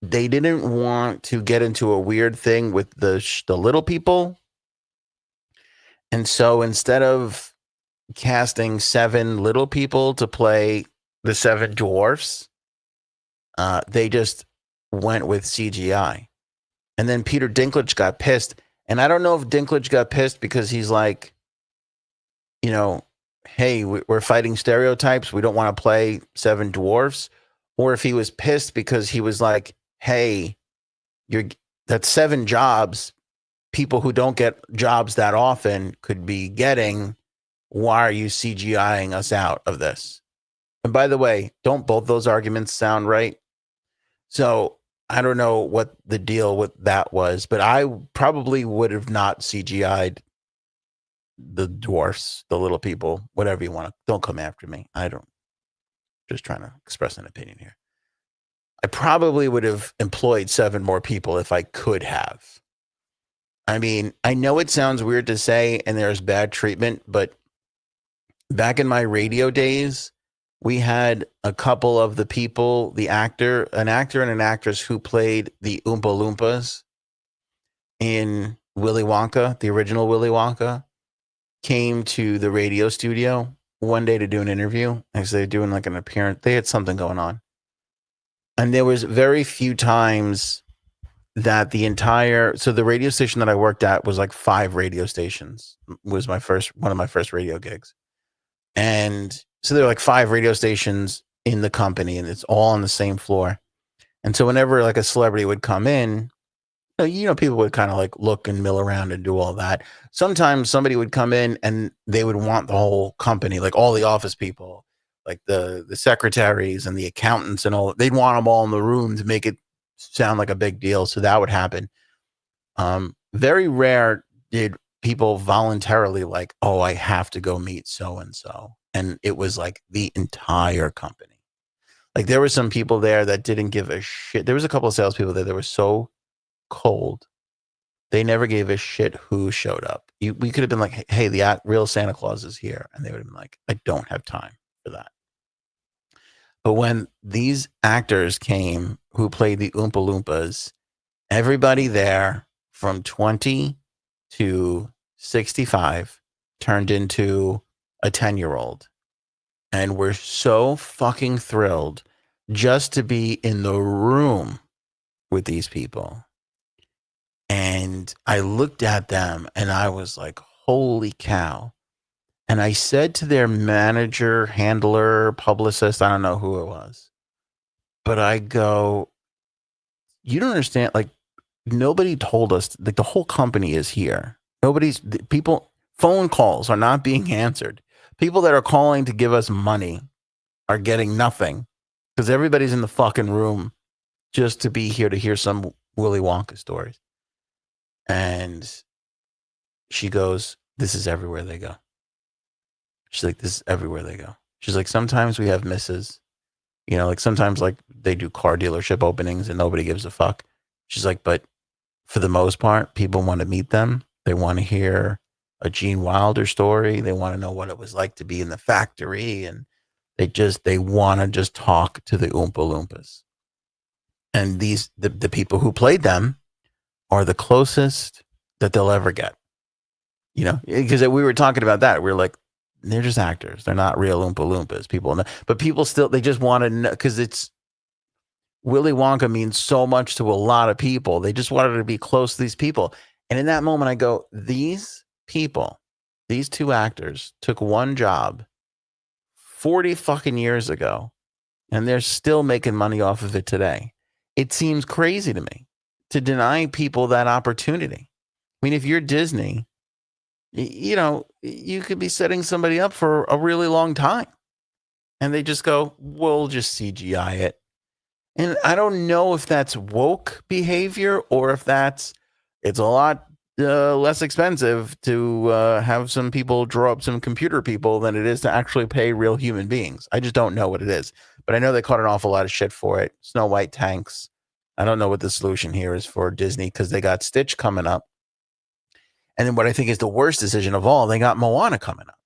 they didn't want to get into a weird thing with the little people. And so instead of casting 7 little people to play the 7 dwarfs, they just went with CGI. And then Peter Dinklage got pissed. And I don't know if Dinklage got pissed because he's like, you know, hey, we're fighting stereotypes. We don't want to play 7 dwarfs. Or if he was pissed because he was like, hey, that's 7 jobs people who don't get jobs that often could be getting. Why are you CGIing us out of this? And by the way, don't both those arguments sound right? So I don't know what the deal with that was, but I probably would have not CGI'd the dwarfs, the little people, whatever you want to. Don't come after me. Just trying to express an opinion here. I probably would have employed 7 more people if I could have. I mean, I know it sounds weird to say and there's bad treatment, but back in my radio days, we had a couple of the people, an actor and an actress who played the Oompa Loompas in Willy Wonka, the original Willy Wonka, came to the radio studio one day to do an interview as they're doing like an appearance. They had something going on. And there was very few times that so the radio station that I worked at was like 5 radio stations. Was one of my first radio gigs. And so there were like 5 radio stations in the company and it's all on the same floor. And so whenever like a celebrity would come in, you know, people would kind of like look and mill around and do all that. Sometimes somebody would come in and they would want the whole company, like all the office people, like the secretaries and the accountants and all. They'd want them all in the room to make it sound like a big deal. So that would happen. Very rare did people voluntarily like, oh, I have to go meet so-and-so. And it was like the entire company. Like there were some people there that didn't give a shit. There was a couple of salespeople there that were so cold. They never gave a shit who showed up. We could have been like, hey, the real Santa Claus is here. And they would have been like, I don't have time for that. But when these actors came who played the Oompa Loompas, everybody there from 20 to 65 turned into a 10-year-old. And we're so fucking thrilled just to be in the room with these people. And I looked at them and I was like, holy cow. And I said to their manager, handler, publicist, I don't know who it was, but I go, you don't understand. Like, nobody told us, like, the whole company is here. Phone calls are not being answered. People that are calling to give us money are getting nothing because everybody's in the fucking room just to be here to hear some Willy Wonka stories. And she goes, this is everywhere they go. She's like, this is everywhere they go. She's like, sometimes we have misses, like sometimes like they do car dealership openings and nobody gives a fuck. She's like, but for the most part, people want to meet them. They want to hear a Gene Wilder story. They want to know what it was like to be in the factory. And they want to just talk to the Oompa Loompas. And the people who played them are the closest that they'll ever get, because we were talking about that. We were like, they're just actors. They're not real Oompa Loompas. People know, but people still, they just want to know because it's Willy Wonka means so much to a lot of people. They just wanted to be close to these people. And in that moment I go, these people, these two actors took one job 40 fucking years ago and they're still making money off of it today. It seems crazy to me to deny people that opportunity. I mean, if you're Disney, you could be setting somebody up for a really long time and they just go, we'll just CGI it. And I don't know if that's woke behavior or if it's a lot less expensive to have some people draw up some computer people than it is to actually pay real human beings. I just don't know what it is, but I know they caught an awful lot of shit for it. Snow White tanks. I don't know what the solution here is for Disney because they got Stitch coming up. And then what I think is the worst decision of all, they got Moana coming up.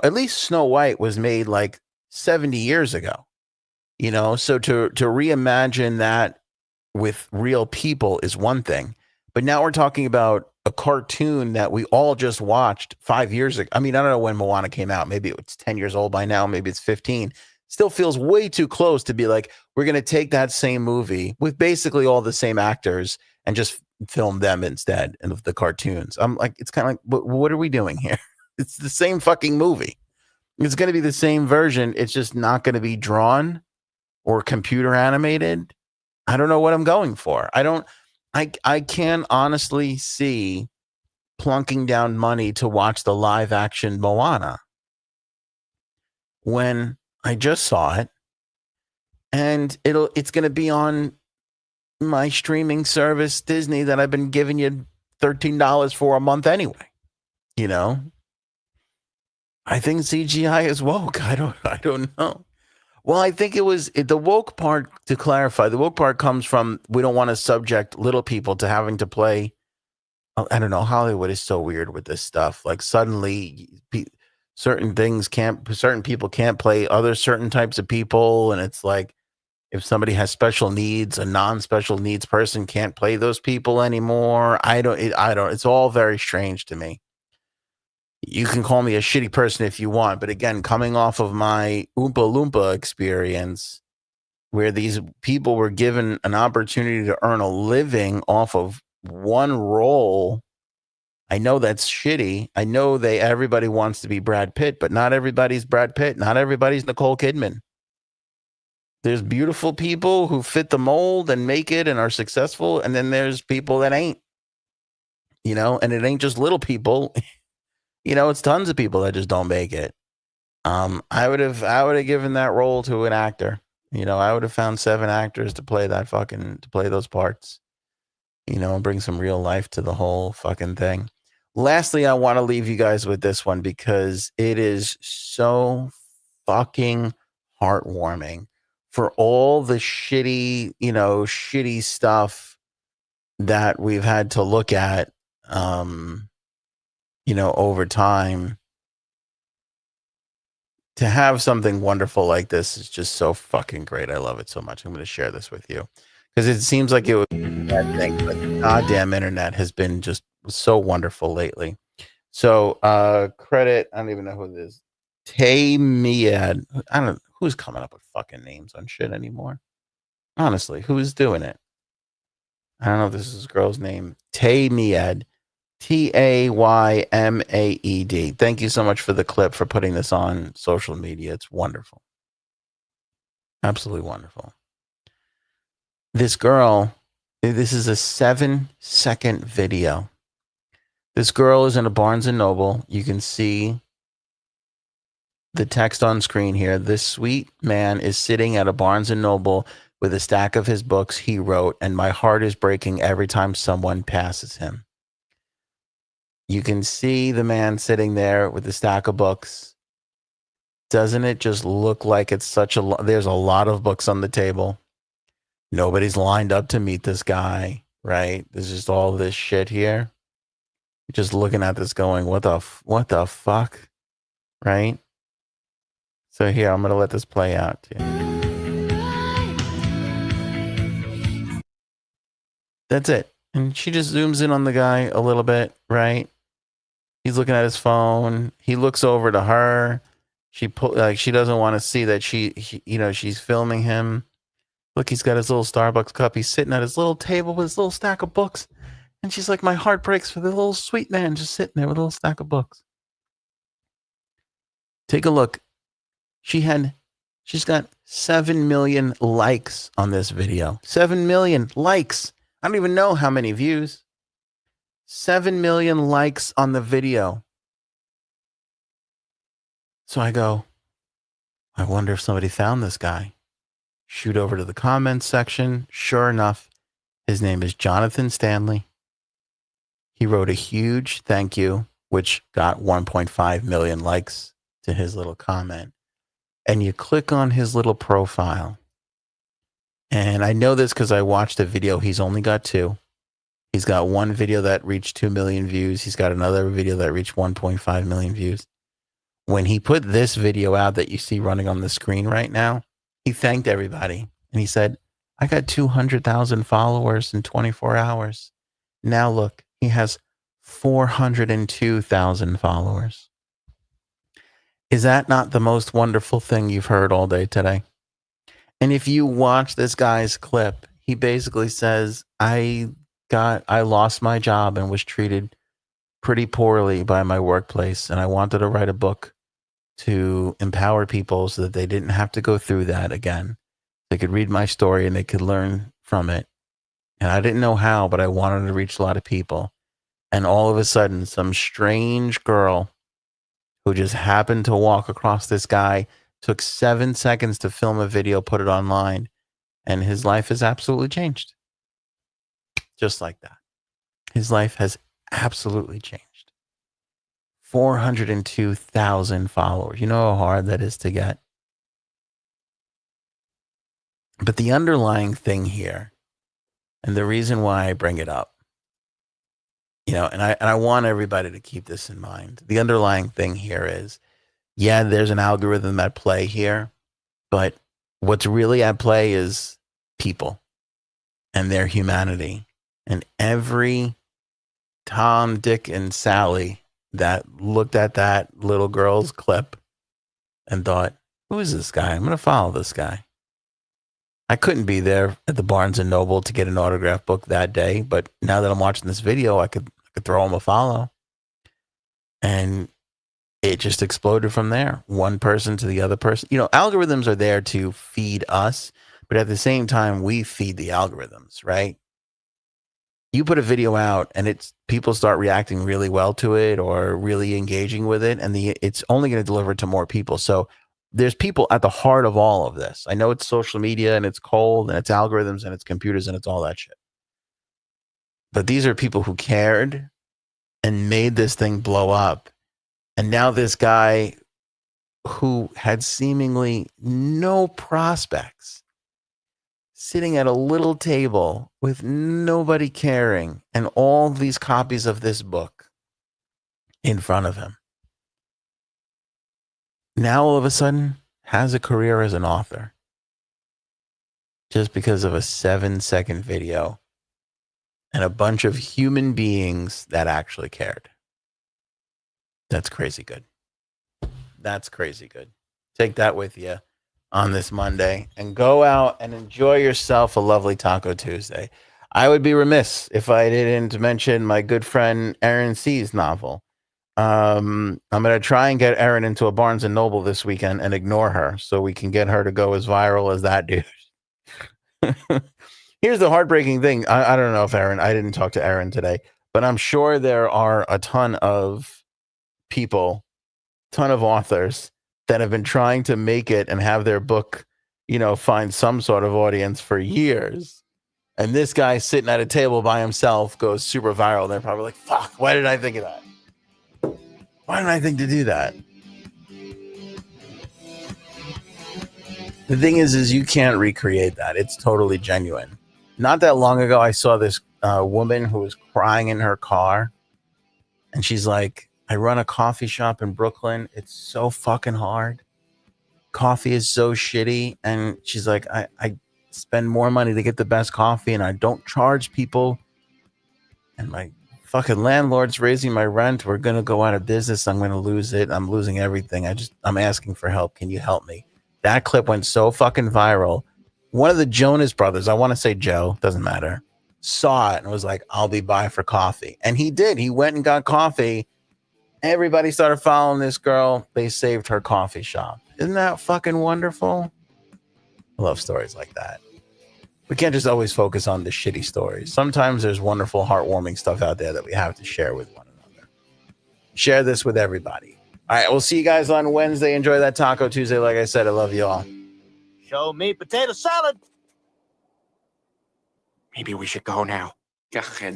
At least Snow White was made like 70 years ago. So to reimagine that with real people is one thing. But now we're talking about a cartoon that we all just watched 5 years ago. I mean, I don't know when Moana came out. Maybe it's 10 years old by now. Maybe it's 15. Still feels way too close to be like, we're going to take that same movie with basically all the same actors and just film them instead of the cartoons. I'm like, it's kind of like, what are we doing here? It's the same fucking movie. It's going to be the same version. It's just not going to be drawn or computer animated. I don't know what I'm going for. I can honestly see plunking down money to watch the live action Moana when I just saw it and it's going to be on my streaming service, Disney, that I've been giving you $13 for a month anyway. I think CGI is woke. I don't know. Well, I think it was the woke part, to clarify, the woke part comes from we don't want to subject little people to having to play. I don't know. Hollywood is so weird with this stuff. Like suddenly certain people can't play other certain types of people. And it's like, if somebody has special needs, a non-special needs person can't play those people anymore. It's all very strange to me. You can call me a shitty person if you want, but again, coming off of my Oompa Loompa experience, where these people were given an opportunity to earn a living off of one role, I know that's shitty. I know everybody wants to be Brad Pitt, but not everybody's Brad Pitt. Not everybody's Nicole Kidman. There's beautiful people who fit the mold and make it and are successful, and then there's people that ain't. And it ain't just little people. It's tons of people that just don't make it. I would have given that role to an actor. You know, I would have found 7 actors to play those parts, you know, and bring some real life to the whole fucking thing. Lastly, I want to leave you guys with this one because it is so fucking heartwarming for all the shitty stuff that we've had to look at, over time. To have something wonderful like this is just so fucking great. I love it so much. I'm going to share this with you because it seems like it would be a bad thing, but the goddamn internet has been just so wonderful lately. So, credit, I don't even know who it is. Tamiad. I don't know who's coming up with fucking names on shit anymore. Honestly, who's doing it? I don't know if this is this girl's name. Tamiad. Taymaed. Thank you so much for the clip, for putting this on social media. It's wonderful. Absolutely wonderful. This girl, this is a 7-second video. This girl is in a Barnes and Noble. You can see the text on screen here. This sweet man is sitting at a Barnes and Noble with a stack of his books he wrote, and my heart is breaking every time someone passes him. You can see the man sitting there with a stack of books. Doesn't it just look like it's there's a lot of books on the table. Nobody's lined up to meet this guy, right? There's just all this shit here. You're just looking at this going, what the fuck? Right? So here, I'm going to let this play out. That's it. And she just zooms in on the guy a little bit, right? He's looking at his phone. He looks over to her. She doesn't want to see that she's filming him. Look, he's got his little Starbucks cup. He's sitting at his little table with his little stack of books. And she's like, my heart breaks for the little sweet man just sitting there with a little stack of books. Take a look. She's got 7 million likes on this video. 7 million likes. I don't even know how many views. 7 million likes on the video. So I go, I wonder if somebody found this guy. Shoot over to the comments section. Sure enough, his name is Jonathan Stanley. He wrote a huge thank you, which got 1.5 million likes to his little comment. And you click on his little profile. And I know this because I watched a video. He's only got 2. He's got one video that reached 2 million views. He's got another video that reached 1.5 million views. When he put this video out that you see running on the screen right now, he thanked everybody. And he said, I got 200,000 followers in 24 hours. Now look, he has 402,000 followers. Is that not the most wonderful thing you've heard all day today? And if you watch this guy's clip, he basically says, I lost my job and was treated pretty poorly by my workplace. And I wanted to write a book to empower people so that they didn't have to go through that again. They could read my story and they could learn from it. And I didn't know how, but I wanted to reach a lot of people. And all of a sudden, some strange girl who just happened to walk across this guy took 7 seconds to film a video, put it online, and his life has absolutely changed. Just like that. His life has absolutely changed. 402,000 followers. You know how hard that is to get? But the underlying thing here, and the reason why I bring it up, and I want everybody to keep this in mind. The underlying thing here is, yeah, there's an algorithm at play here, but what's really at play is people and their humanity. And every Tom, Dick, and Sally that looked at that little girl's clip and thought, who is this guy? I'm going to follow this guy. I couldn't be there at the Barnes and Noble to get an autograph book that day, but now that I'm watching this video, I could throw him a follow. And it just exploded from there. One person to the other person. Algorithms are there to feed us, but at the same time, we feed the algorithms, right? You put a video out and people start reacting really well to it or really engaging with it, and it's only going to deliver to more people. So there's people at the heart of all of this. I know it's social media and it's cold and it's algorithms and it's computers and it's all that shit. But these are people who cared and made this thing blow up. And now this guy who had seemingly no prospects, sitting at a little table with nobody caring and all these copies of this book in front of him, now all of a sudden has a career as an author just because of a 7-second video and a bunch of human beings that actually cared. That's crazy good. That's crazy good. Take that with you on this Monday and go out and enjoy yourself a lovely Taco Tuesday. I would be remiss if I didn't mention my good friend Erin C's novel. I'm going to try and get Erin into a Barnes & Noble this weekend and ignore her so we can get her to go as viral as that dude. Here's the heartbreaking thing. I don't know if I didn't talk to Erin today, but I'm sure there are a ton of people, ton of authors that have been trying to make it and have their book, find some sort of audience for years. And this guy sitting at a table by himself goes super viral. They're probably like, fuck, why did I think of that? Why didn't I think to do that? The thing is you can't recreate that. It's totally genuine. Not that long ago, I saw this woman who was crying in her car. And she's like, I run a coffee shop in Brooklyn. It's so fucking hard. Coffee is so shitty. And she's like, I spend more money to get the best coffee and I don't charge people. And my fucking landlord's raising my rent. We're going to go out of business. I'm going to lose it. I'm losing everything. I'm asking for help. Can you help me? That clip went so fucking viral. One of the Jonas brothers, I want to say Joe, doesn't matter, saw it and was like, I'll be by for coffee. And he did. He went and got coffee. Everybody started following this girl. They saved her coffee shop. Isn't that fucking wonderful? I love stories like that. We can't just always focus on the shitty stories. Sometimes there's wonderful, heartwarming stuff out there that we have to share with one another. Share this with everybody. All right, we'll see you guys on Wednesday. Enjoy that Taco Tuesday. Like I said, I love you all. Show me potato salad. Maybe we should go now. Go ahead.